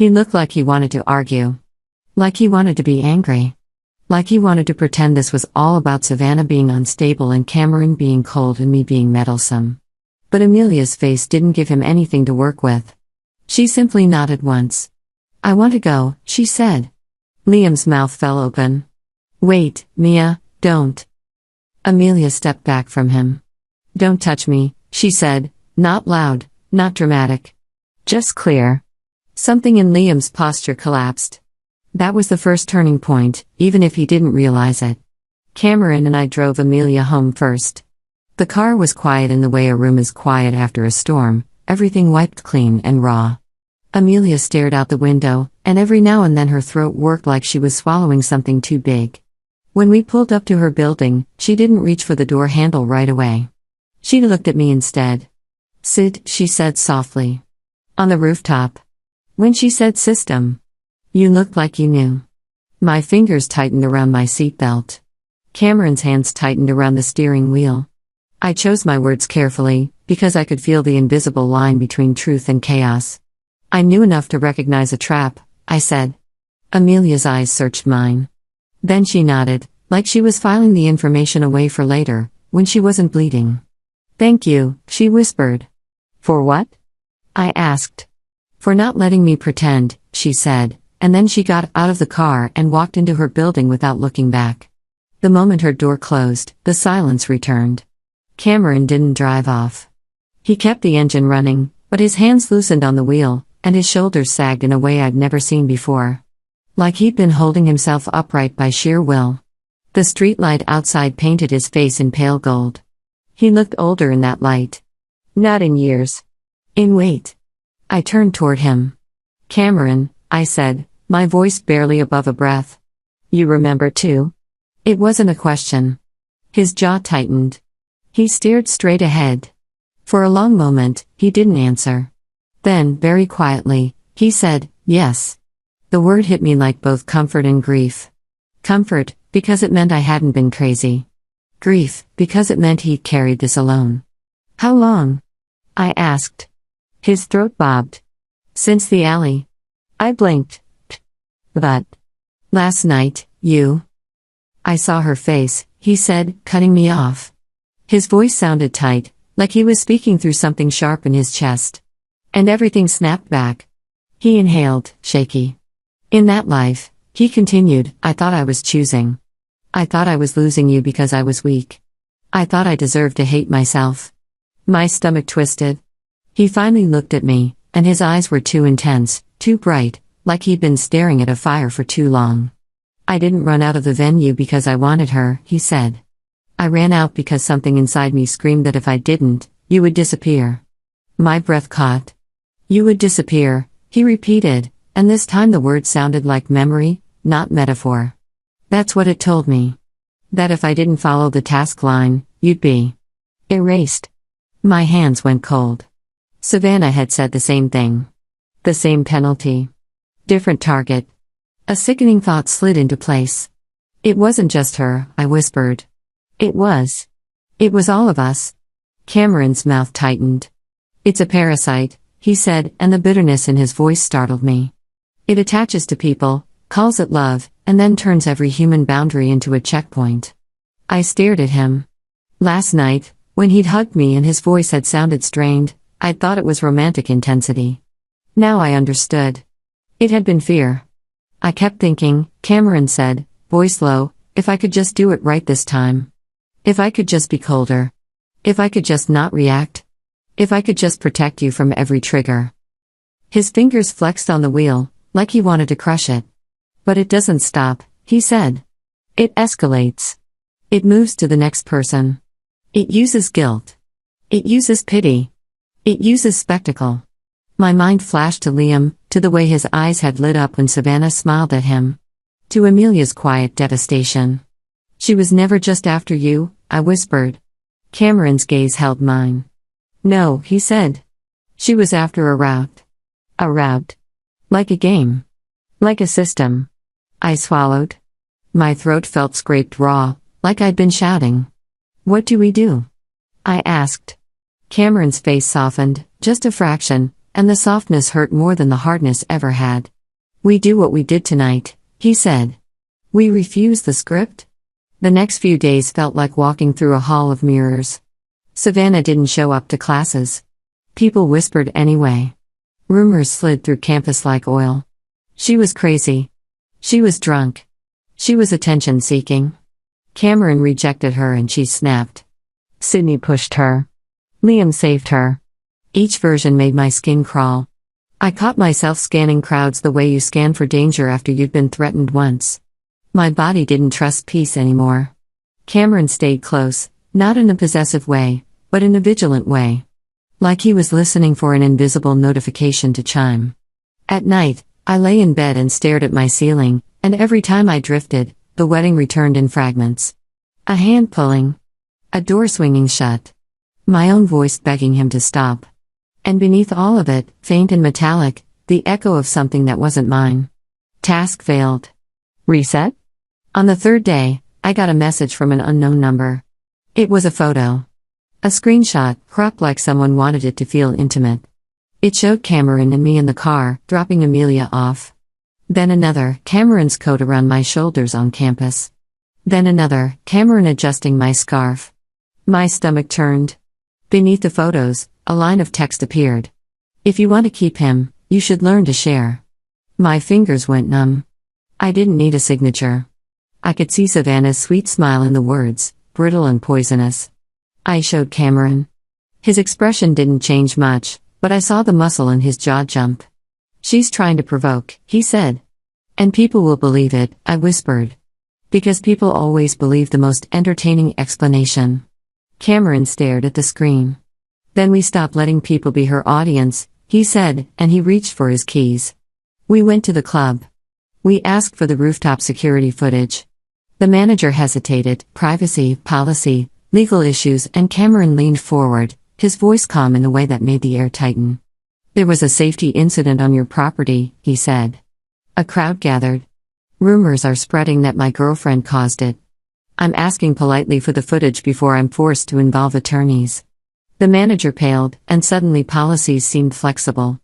He looked like he wanted to argue. Like he wanted to be angry. Like he wanted to pretend this was all about Savannah being unstable and Cameron being cold and me being meddlesome. But Amelia's face didn't give him anything to work with. She simply nodded once. "I want to go," she said. Liam's mouth fell open. "Wait, Mia, don't." Amelia stepped back from him. "Don't touch me," she said, not loud, not dramatic. Just clear. Something in Liam's posture collapsed. That was the first turning point, even if he didn't realize it. Cameron and I drove Amelia home first. The car was quiet in the way a room is quiet after a storm, everything wiped clean and raw. Amelia stared out the window, and every now and then her throat worked like she was swallowing something too big. When we pulled up to her building, she didn't reach for the door handle right away. She looked at me instead. "Sid," she said softly. "On the rooftop." When she said system, "You looked like you knew." My fingers tightened around my seatbelt. Cameron's hands tightened around the steering wheel. I chose my words carefully, because I could feel the invisible line between truth and chaos. "I knew enough to recognize a trap," I said. Amelia's eyes searched mine. Then she nodded, like she was filing the information away for later, when she wasn't bleeding. "Thank you," she whispered. "For what?" I asked. "For not letting me pretend," she said, and then she got out of the car and walked into her building without looking back. The moment her door closed, the silence returned. Cameron didn't drive off. He kept the engine running, but his hands loosened on the wheel, and his shoulders sagged in a way I'd never seen before. Like he'd been holding himself upright by sheer will. The streetlight outside painted his face in pale gold. He looked older in that light. Not in years. In weight. I turned toward him. "Cameron," I said, my voice barely above a breath. "You remember too?" It wasn't a question. His jaw tightened. He stared straight ahead. For a long moment, he didn't answer. Then, very quietly, he said, "Yes." The word hit me like both comfort and grief. Comfort, because it meant I hadn't been crazy. Grief, because it meant he'd carried this alone. "How long?" I asked. His throat bobbed. "Since the alley." I blinked. "But last night, you..." I saw her face, he said, cutting me off. His voice sounded tight, like he was speaking through something sharp in his chest. And everything snapped back. He inhaled, shaky. In that life, he continued, I thought I was choosing. I thought I was losing you because I was weak. I thought I deserved to hate myself. My stomach twisted. He finally looked at me, and his eyes were too intense, too bright, like he'd been staring at a fire for too long. I didn't run out of the venue because I wanted her, he said. I ran out because something inside me screamed that if I didn't, you would disappear. My breath caught. You would disappear, he repeated, and this time the word sounded like memory, not metaphor. That's what it told me. That if I didn't follow the task line, you'd be erased. My hands went cold. Savannah had said the same thing. The same penalty. Different target. A sickening thought slid into place. It wasn't just her, I whispered. It was. It was all of us. Cameron's mouth tightened. It's a parasite, he said, and the bitterness in his voice startled me. It attaches to people, calls it love, and then turns every human boundary into a checkpoint. I stared at him. Last night, when he'd hugged me and his voice had sounded strained, I'd thought it was romantic intensity. Now I understood. It had been fear. I kept thinking, Cameron said, voice low, if I could just do it right this time. If I could just be colder. If I could just not react. If I could just protect you from every trigger. His fingers flexed on the wheel, like he wanted to crush it. But it doesn't stop, he said. It escalates. It moves to the next person. It uses guilt. It uses pity. It uses spectacle. My mind flashed to Liam, to the way his eyes had lit up when Savannah smiled at him. To Amelia's quiet devastation. She was never just after you, I whispered. Cameron's gaze held mine. No, he said. She was after a route. A route. Like a game. Like a system. I swallowed. My throat felt scraped raw, like I'd been shouting. What do we do? I asked. Cameron's face softened, just a fraction, and the softness hurt more than the hardness ever had. We do what we did tonight, he said. We refuse the script? The next few days felt like walking through a hall of mirrors. Savannah didn't show up to classes. People whispered anyway. Rumors slid through campus like oil. She was crazy. She was drunk. She was attention-seeking. Cameron rejected her and she snapped. Sydney pushed her. Liam saved her. Each version made my skin crawl. I caught myself scanning crowds the way you scan for danger after you'd been threatened once. My body didn't trust peace anymore. Cameron stayed close, not in a possessive way, but in a vigilant way. Like he was listening for an invisible notification to chime. At night, I lay in bed and stared at my ceiling, and every time I drifted, the wedding returned in fragments. A hand pulling. A door swinging shut. My own voice begging him to stop. And beneath all of it, faint and metallic, the echo of something that wasn't mine. Task failed. Reset? On the third day, I got a message from an unknown number. It was a photo. A screenshot, cropped like someone wanted it to feel intimate. It showed Cameron and me in the car, dropping Amelia off. Then another, Cameron's coat around my shoulders on campus. Then another, Cameron adjusting my scarf. My stomach turned. Beneath the photos, a line of text appeared. If you want to keep him, you should learn to share. My fingers went numb. I didn't need a signature. I could see Savannah's sweet smile in the words, brittle and poisonous. I showed Cameron. His expression didn't change much, but I saw the muscle in his jaw jump. She's trying to provoke, he said. And people will believe it, I whispered. Because people always believe the most entertaining explanation. Cameron stared at the screen. Then we stopped letting people be her audience, he said, and he reached for his keys. We went to the club. We asked for the rooftop security footage. The manager hesitated, privacy, policy, legal issues, and Cameron leaned forward, his voice calm in a way that made the air tighten. There was a safety incident on your property, he said. A crowd gathered. Rumors are spreading that my girlfriend caused it. I'm asking politely for the footage before I'm forced to involve attorneys. The manager paled, and suddenly policies seemed flexible.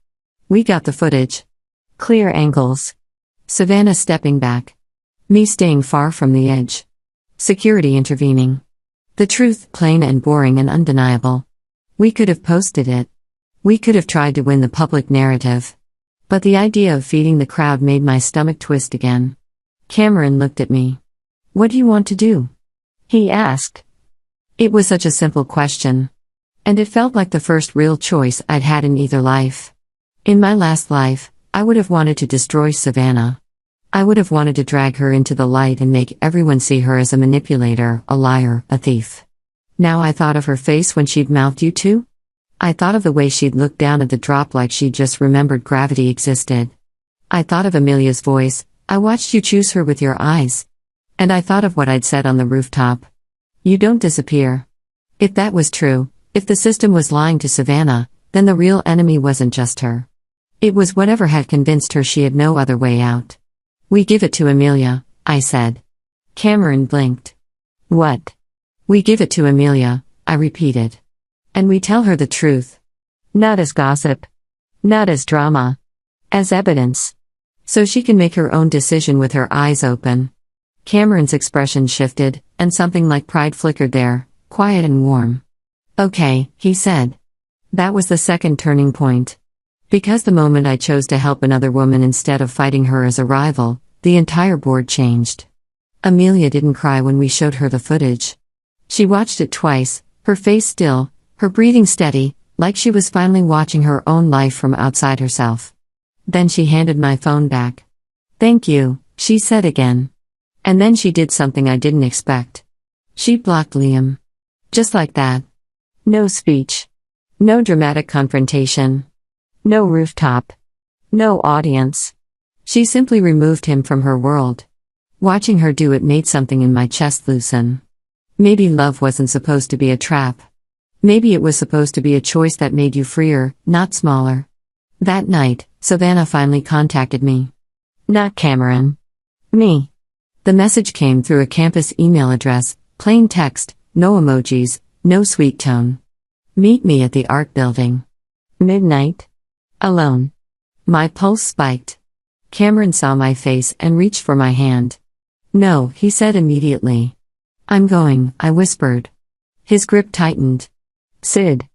We got the footage. Clear angles. Savannah stepping back. Me staying far from the edge. Security intervening. The truth, plain and boring and undeniable. We could have posted it. We could have tried to win the public narrative. But the idea of feeding the crowd made my stomach twist again. Cameron looked at me. "What do you want to do?" he asked. It was such a simple question. And it felt like the first real choice I'd had in either life. In my last life, I would have wanted to destroy Savannah. I would have wanted to drag her into the light and make everyone see her as a manipulator, a liar, a thief. Now I thought of her face when she'd mouthed "you too?" I thought of the way she'd looked down at the drop like she'd just remembered gravity existed. I thought of Amelia's voice, "I watched you choose her with your eyes." And I thought of what I'd said on the rooftop. "You don't disappear." If that was true, if the system was lying to Savannah, then the real enemy wasn't just her. It was whatever had convinced her she had no other way out. "We give it to Amelia," I said. Cameron blinked. "What?" "We give it to Amelia," I repeated. "And we tell her the truth. Not as gossip. Not as drama. As evidence. So she can make her own decision with her eyes open." Cameron's expression shifted, and something like pride flickered there, quiet and warm. "Okay," he said. That was the second turning point. Because the moment I chose to help another woman instead of fighting her as a rival, the entire board changed. Amelia didn't cry when we showed her the footage. She watched it twice, her face still, her breathing steady, like she was finally watching her own life from outside herself. Then she handed my phone back. "Thank you," she said again. And then she did something I didn't expect. She blocked Liam. Just like that. No speech. No dramatic confrontation. No rooftop. No audience. She simply removed him from her world. Watching her do it made something in my chest loosen. Maybe love wasn't supposed to be a trap. Maybe it was supposed to be a choice that made you freer, not smaller. That night, Savannah finally contacted me. Not Cameron. Me. The message came through a campus email address, plain text, no emojis, no sweet tone. "Meet me at the art building. Midnight. Alone." My pulse spiked. Cameron saw my face and reached for my hand. "No," he said immediately. "I'm going," I whispered. His grip tightened. "Sid."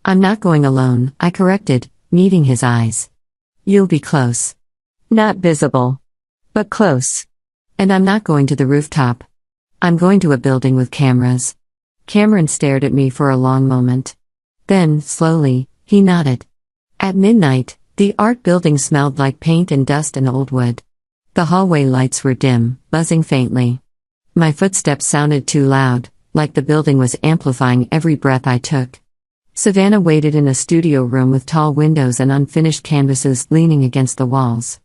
"I'm not going alone," I corrected, meeting his eyes. "You'll be close. Not visible. But close. And I'm not going to the rooftop. I'm going to a building with cameras." Cameron stared at me for a long moment. Then, slowly, he nodded. At midnight, the art building smelled like paint and dust and old wood. The hallway lights were dim, buzzing faintly. My footsteps sounded too loud, like the building was amplifying every breath I took. Savannah waited in a studio room with tall windows and unfinished canvases leaning against the walls.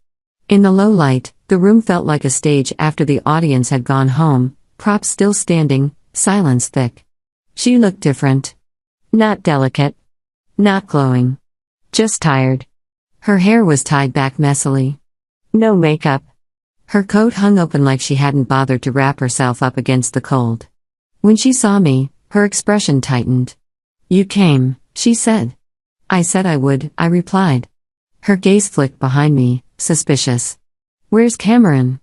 In the low light, the room felt like a stage after the audience had gone home, props still standing, silence thick. She looked different. Not delicate. Not glowing. Just tired. Her hair was tied back messily. No makeup. Her coat hung open like she hadn't bothered to wrap herself up against the cold. When she saw me, her expression tightened. "You came," she said. "I said I would," I replied. Her gaze flicked behind me, suspicious. "Where's Cameron?"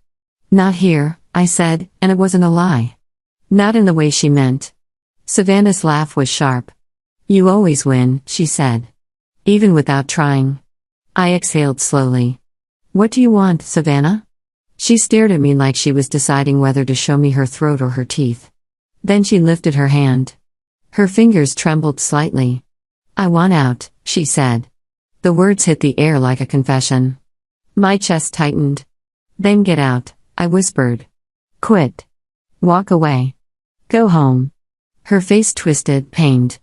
"Not here," I said, and it wasn't a lie. Not in the way she meant. Savannah's laugh was sharp. "You always win," she said. Even without trying. I exhaled slowly. "What do you want, Savannah?" She stared at me like she was deciding whether to show me her throat or her teeth. Then she lifted her hand. Her fingers trembled slightly. "I want out," she said. The words hit the air like a confession. My chest tightened. "Then get out," I whispered. "Quit. Walk away. Go home." Her face twisted, pained.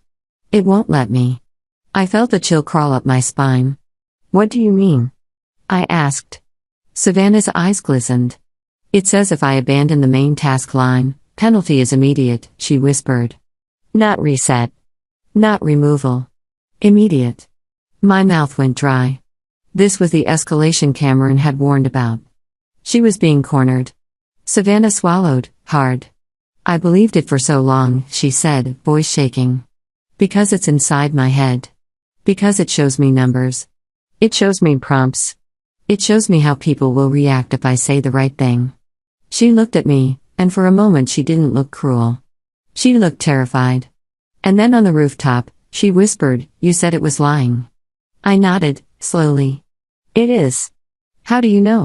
"It won't let me." I felt a chill crawl up my spine. "What do you mean?" I asked. Savannah's eyes glistened. "It says if I abandon the main task line, penalty is immediate," she whispered. "Not reset. Not removal. Immediate." My mouth went dry. This was the escalation Cameron had warned about. She was being cornered. Savannah swallowed, hard. "I believed it for so long," she said, voice shaking. "Because it's inside my head. Because it shows me numbers. It shows me prompts. It shows me how people will react if I say the right thing." She looked at me, and for a moment she didn't look cruel. She looked terrified. And then on the rooftop, she whispered, "You said it was lying." I nodded, slowly. "It is." "How do you know?"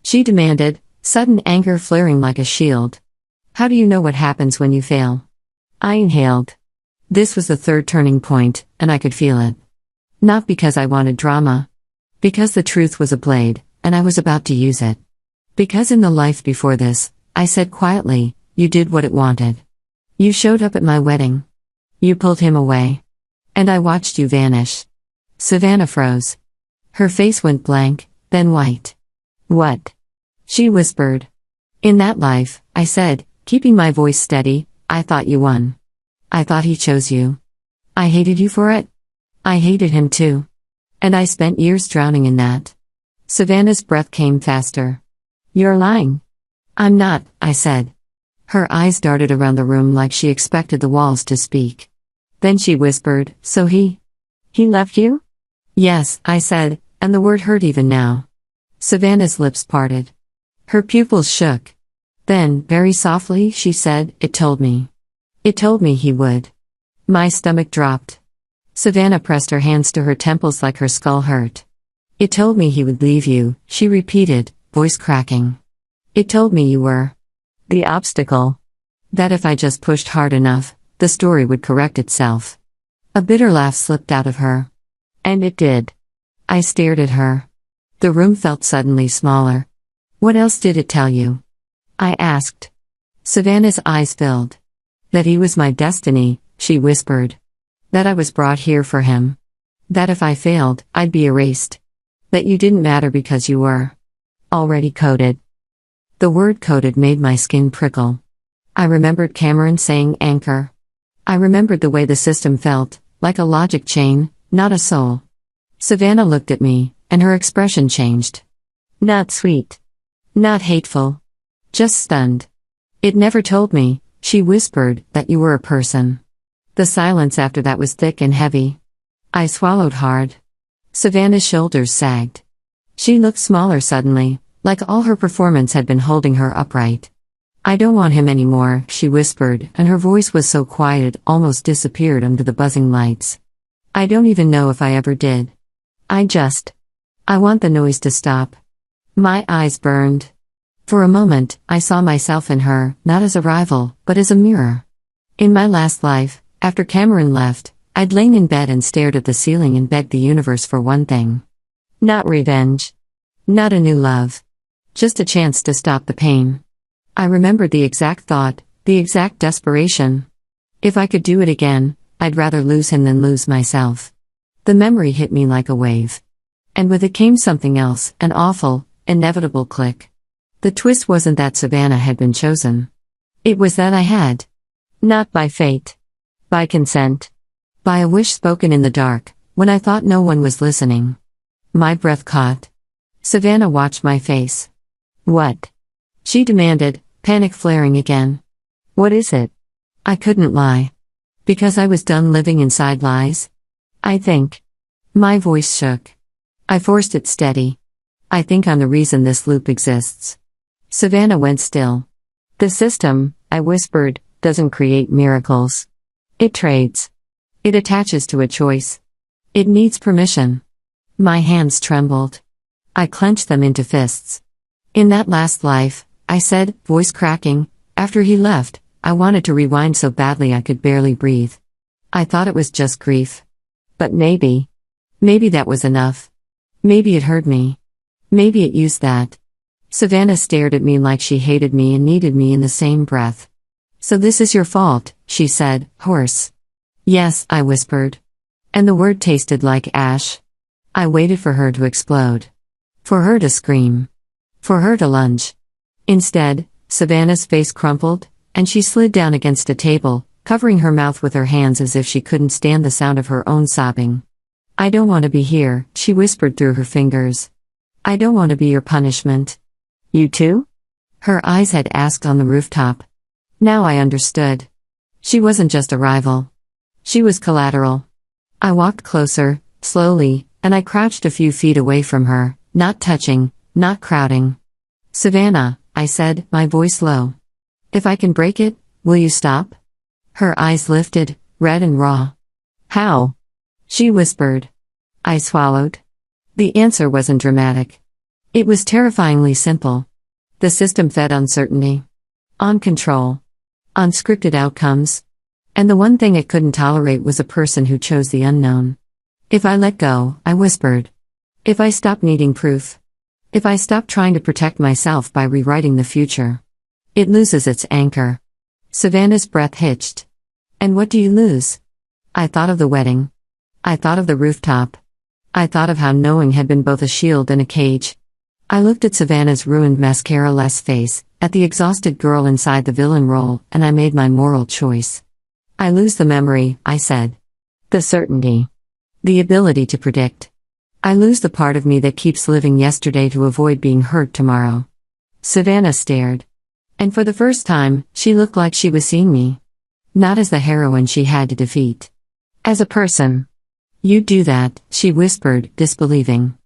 She demanded, sudden anger flaring like a shield. "How do you know what happens when you fail?" I inhaled. This was the third turning point, and I could feel it. Not because I wanted drama. Because the truth was a blade, and I was about to use it. Because in the life before this, I said quietly, "You did what it wanted. You showed up at my wedding. You pulled him away. And I watched you vanish." Savannah froze. Her face went blank, then white. "What?" she whispered. "In that life," I said, keeping my voice steady, "I thought you won. I thought he chose you. I hated you for it. I hated him too. And I spent years drowning in that." Savannah's breath came faster. "You're lying." "I'm not," I said. Her eyes darted around the room like she expected the walls to speak. Then she whispered, "So he left you?" "Yes," I said, and the word hurt even now. Savannah's lips parted. Her pupils shook. Then, very softly, she said, "It told me. It told me he would." My stomach dropped. Savannah pressed her hands to her temples like her skull hurt. "It told me he would leave you," she repeated, voice cracking. "It told me you were the obstacle. That if I just pushed hard enough, the story would correct itself." A bitter laugh slipped out of her. And it did. I stared at her. The room felt suddenly smaller. "What else did it tell you?" I asked. Savannah's eyes filled. "That he was my destiny," she whispered. "That I was brought here for him. That if I failed, I'd be erased. That you didn't matter because you were already coded." The word coded made my skin prickle. I remembered Cameron saying anchor. I remembered the way the system felt, like a logic chain, not a soul. Savannah looked at me, and her expression changed. Not sweet. Not hateful. Just stunned. "It never told me," she whispered, "that you were a person." The silence after that was thick and heavy. I swallowed hard. Savannah's shoulders sagged. She looked smaller suddenly, like all her performance had been holding her upright. "I don't want him anymore," she whispered, and her voice was so quiet it almost disappeared under the buzzing lights. "I don't even know if I ever did. I want the noise to stop." My eyes burned. For a moment, I saw myself in her, not as a rival, but as a mirror. In my last life, after Cameron left, I'd lain in bed and stared at the ceiling and begged the universe for one thing. Not revenge. Not a new love. Just a chance to stop the pain. I remembered the exact thought, the exact desperation. If I could do it again, I'd rather lose him than lose myself. The memory hit me like a wave. And with it came something else, an awful, inevitable click. The twist wasn't that Savannah had been chosen. It was that I had. Not by fate. By consent. By a wish spoken in the dark, when I thought no one was listening. My breath caught. Savannah watched my face. "What?" she demanded, panic flaring again. "What is it?" I couldn't lie. Because I was done living inside lies? I think. My voice shook. I forced it steady. "I think I'm the reason this loop exists." Savannah went still. "The system," I whispered, "doesn't create miracles. It trades. It attaches to a choice. It needs permission." My hands trembled. I clenched them into fists. "In that last life," I said, voice cracking, "after he left, I wanted to rewind so badly I could barely breathe. I thought it was just grief. But maybe that was enough. Maybe it heard me. Maybe it used that." Savannah stared at me like she hated me and needed me in the same breath. "So this is your fault," she said, hoarse. "Yes," I whispered. And the word tasted like ash. I waited for her to explode. For her to scream. For her to lunge. Instead, Savannah's face crumpled, and she slid down against a table, covering her mouth with her hands as if she couldn't stand the sound of her own sobbing. "I don't want to be here," she whispered through her fingers. "I don't want to be your punishment." "You too?" her eyes had asked on the rooftop. Now I understood. She wasn't just a rival. She was collateral. I walked closer, slowly, and I crouched a few feet away from her, not touching, not crowding. "Savannah," I said, my voice low. If I can break it, will you stop? Her eyes lifted, red and raw. How? She whispered. I swallowed. The answer wasn't dramatic. It was terrifyingly simple. The system fed uncertainty. On control. On scripted outcomes. And the one thing it couldn't tolerate was a person who chose the unknown. If I let go, I whispered. If I stop needing proof. If I stop trying to protect myself by rewriting the future. It loses its anchor. Savannah's breath hitched. And what do you lose? I thought of the wedding. I thought of the rooftop. I thought of how knowing had been both a shield and a cage. I looked at Savannah's ruined mascara-less face, at the exhausted girl inside the villain role, and I made my moral choice. I lose the memory, I said. The certainty. The ability to predict. I lose the part of me that keeps living yesterday to avoid being hurt tomorrow. Savannah stared. And for the first time, she looked like she was seeing me. Not as the heroine she had to defeat. As a person. You do that, she whispered, disbelieving.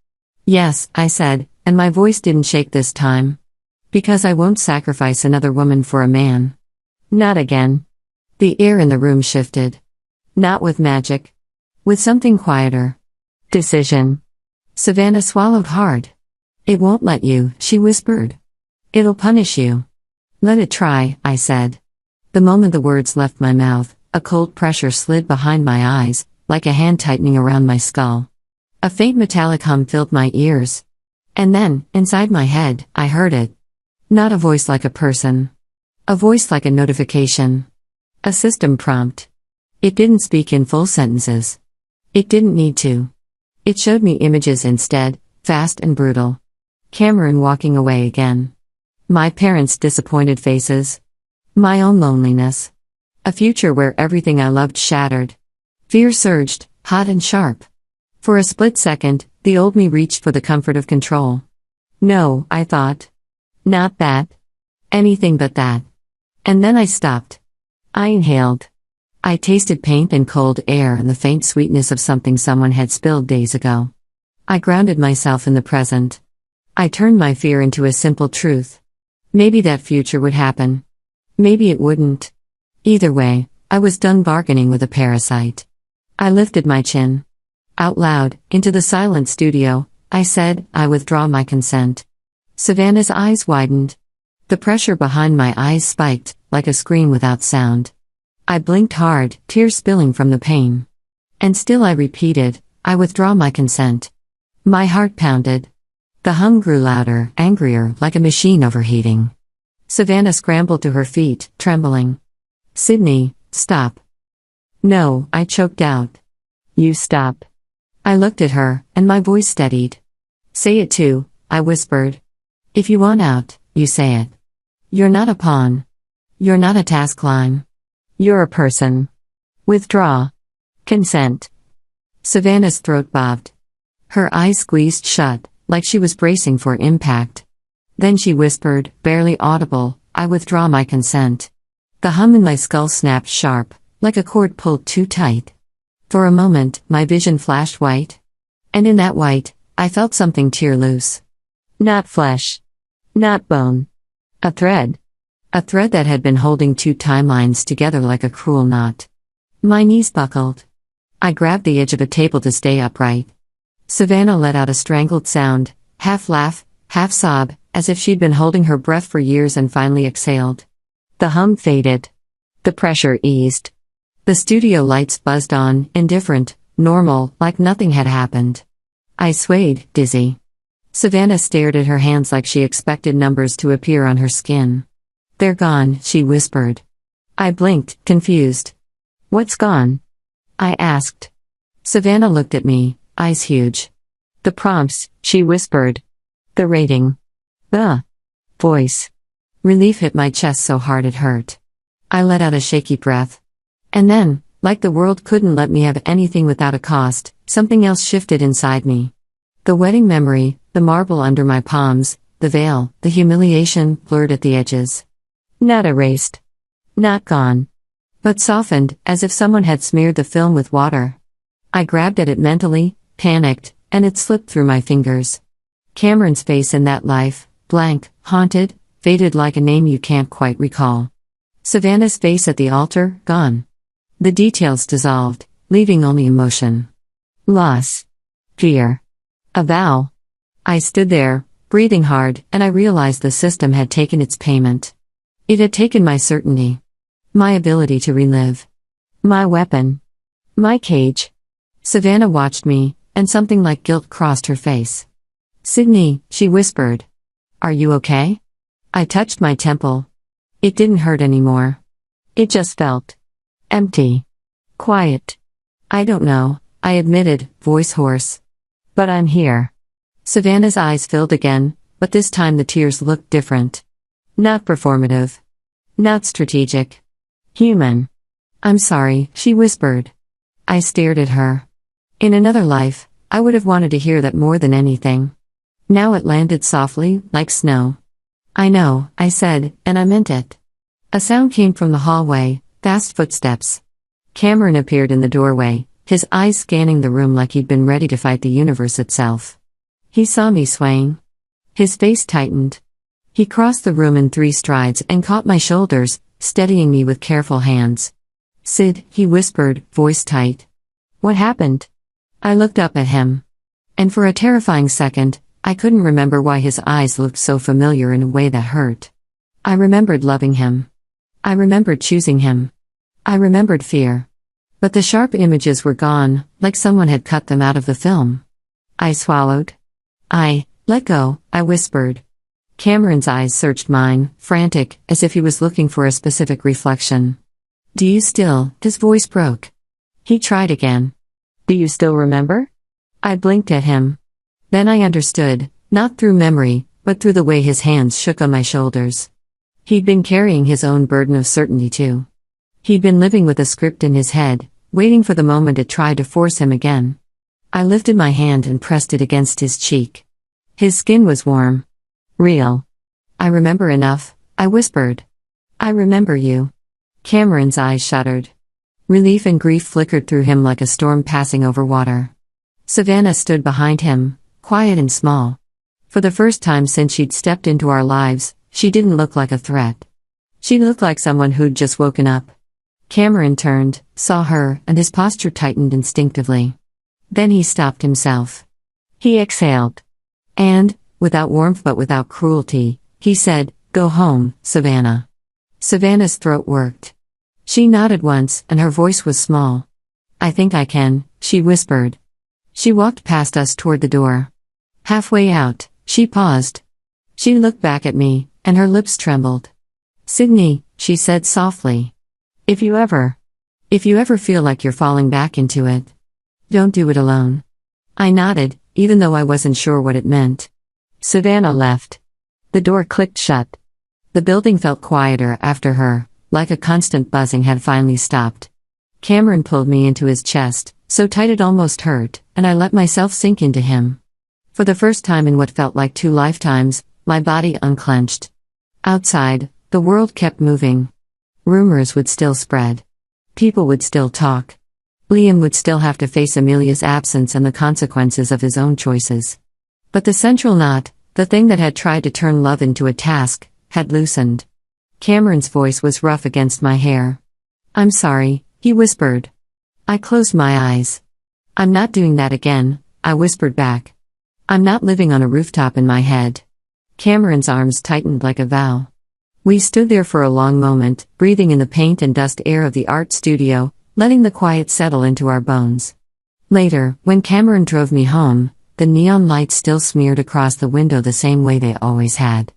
Yes, I said, and my voice didn't shake this time. Because I won't sacrifice another woman for a man. Not again. The air in the room shifted. Not with magic. With something quieter. Decision. Savannah swallowed hard. It won't let you, she whispered. It'll punish you. Let it try, I said. The moment the words left my mouth, a cold pressure slid behind my eyes, like a hand tightening around my skull. A faint metallic hum filled my ears. And then, inside my head, I heard it. Not a voice like a person. A voice like a notification. A system prompt. It didn't speak in full sentences. It didn't need to. It showed me images instead, fast and brutal. Cameron walking away again. My parents' disappointed faces. My own loneliness. A future where everything I loved shattered. Fear surged, hot and sharp. For a split second, the old me reached for the comfort of control. No, I thought. Not that. Anything but that. And then I stopped. I inhaled. I tasted paint and cold air and the faint sweetness of something someone had spilled days ago. I grounded myself in the present. I turned my fear into a simple truth. Maybe that future would happen. Maybe it wouldn't. Either way, I was done bargaining with a parasite. I lifted my chin. Out loud, into the silent studio, I said, I withdraw my consent. Savannah's eyes widened. The pressure behind my eyes spiked, like a scream without sound. I blinked hard, tears spilling from the pain. And still I repeated, I withdraw my consent. My heart pounded. The hum grew louder, angrier, like a machine overheating. Savannah scrambled to her feet, trembling. Sydney, stop. No, I choked out. You stop. I looked at her, and my voice steadied. Say it too, I whispered. If you want out, you say it. You're not a pawn. You're not a task line. You're a person. Withdraw. Consent. Savannah's throat bobbed. Her eyes squeezed shut, like she was bracing for impact. Then she whispered, barely audible, I withdraw my consent. The hum in my skull snapped sharp, like a cord pulled too tight. For a moment, my vision flashed white. And in that white, I felt something tear loose. Not flesh. Not bone. A thread. A thread that had been holding two timelines together like a cruel knot. My knees buckled. I grabbed the edge of a table to stay upright. Savannah let out a strangled sound, half laugh, half sob, as if she'd been holding her breath for years and finally exhaled. The hum faded. The pressure eased. The studio lights buzzed on, indifferent, normal, like nothing had happened. I swayed, dizzy. Savannah stared at her hands like she expected numbers to appear on her skin. They're gone, she whispered. I blinked, confused. What's gone? I asked. Savannah looked at me, eyes huge. The prompts, she whispered. The rating. The voice. Relief hit my chest so hard it hurt. I let out a shaky breath. And then, like the world couldn't let me have anything without a cost, something else shifted inside me. The wedding memory, the marble under my palms, the veil, the humiliation, blurred at the edges. Not erased. Not gone. But softened, as if someone had smeared the film with water. I grabbed at it mentally, panicked, and it slipped through my fingers. Cameron's face in that life, blank, haunted, faded like a name you can't quite recall. Savannah's face at the altar, gone. The details dissolved, leaving only emotion. Loss. Fear. A vow. I stood there, breathing hard, and I realized the system had taken its payment. It had taken my certainty. My ability to relive. My weapon. My cage. Savannah watched me, and something like guilt crossed her face. "Sydney," she whispered. "Are you okay?" I touched my temple. It didn't hurt anymore. It just felt empty. Quiet. "I don't know," I admitted, voice hoarse. "But I'm here." Savannah's eyes filled again, but this time the tears looked different. Not performative. Not strategic. Human. "I'm sorry," she whispered. I stared at her. In another life, I would have wanted to hear that more than anything. Now it landed softly, like snow. "I know," I said, and I meant it. A sound came from the hallway, fast footsteps. Cameron appeared in the doorway, his eyes scanning the room like he'd been ready to fight the universe itself. He saw me swaying. His face tightened. He crossed the room in 3 strides and caught my shoulders, steadying me with careful hands. "Sid," he whispered, voice tight. "What happened?" I looked up at him. And for a terrifying second, I couldn't remember why his eyes looked so familiar in a way that hurt. I remembered loving him. I remembered choosing him. I remembered fear. But the sharp images were gone, like someone had cut them out of the film. I swallowed. "Let go," I whispered. Cameron's eyes searched mine, frantic, as if he was looking for a specific reflection. "Do you still?" His voice broke. He tried again. "Do you still remember?" I blinked at him. Then I understood, not through memory, but through the way his hands shook on my shoulders. He'd been carrying his own burden of certainty too. He'd been living with a script in his head, waiting for the moment it tried to force him again. I lifted my hand and pressed it against his cheek. His skin was warm. Real. "I remember enough," I whispered. "I remember you." Cameron's eyes shuddered. Relief and grief flickered through him like a storm passing over water. Savannah stood behind him, quiet and small. For the first time since she'd stepped into our lives, she didn't look like a threat. She looked like someone who'd just woken up. Cameron turned, saw her, and his posture tightened instinctively. Then he stopped himself. He exhaled. And, without warmth but without cruelty, he said, "Go home, Savannah." Savannah's throat worked. She nodded once, and her voice was small. "I think I can," she whispered. She walked past us toward the door. Halfway out, she paused. She looked back at me, and her lips trembled. "Sydney," she said softly. If you ever feel like you're falling back into it, don't do it alone." I nodded, even though I wasn't sure what it meant. Savannah left. The door clicked shut. The building felt quieter after her, like a constant buzzing had finally stopped. Cameron pulled me into his chest, so tight it almost hurt, and I let myself sink into him. For the first time in what felt like 2 lifetimes, my body unclenched. Outside, the world kept moving. Rumors would still spread. People would still talk. Liam would still have to face Amelia's absence and the consequences of his own choices. But the central knot, the thing that had tried to turn love into a task, had loosened. Cameron's voice was rough against my hair. "I'm sorry," he whispered. I closed my eyes. "I'm not doing that again," I whispered back. "I'm not living on a rooftop in my head." Cameron's arms tightened like a vow. We stood there for a long moment, breathing in the paint and dust air of the art studio, letting the quiet settle into our bones. Later, when Cameron drove me home, the neon lights still smeared across the window the same way they always had.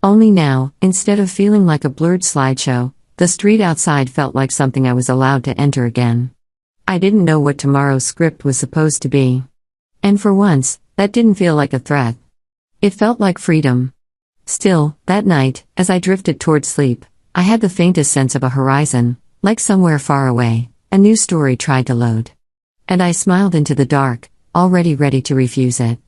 Only now, instead of feeling like a blurred slideshow, the street outside felt like something I was allowed to enter again. I didn't know what tomorrow's script was supposed to be. And for once, that didn't feel like a threat. It felt like freedom. Still, that night, as I drifted toward sleep, I had the faintest sense of a horizon, like somewhere far away, a new story tried to load. And I smiled into the dark, already ready to refuse it.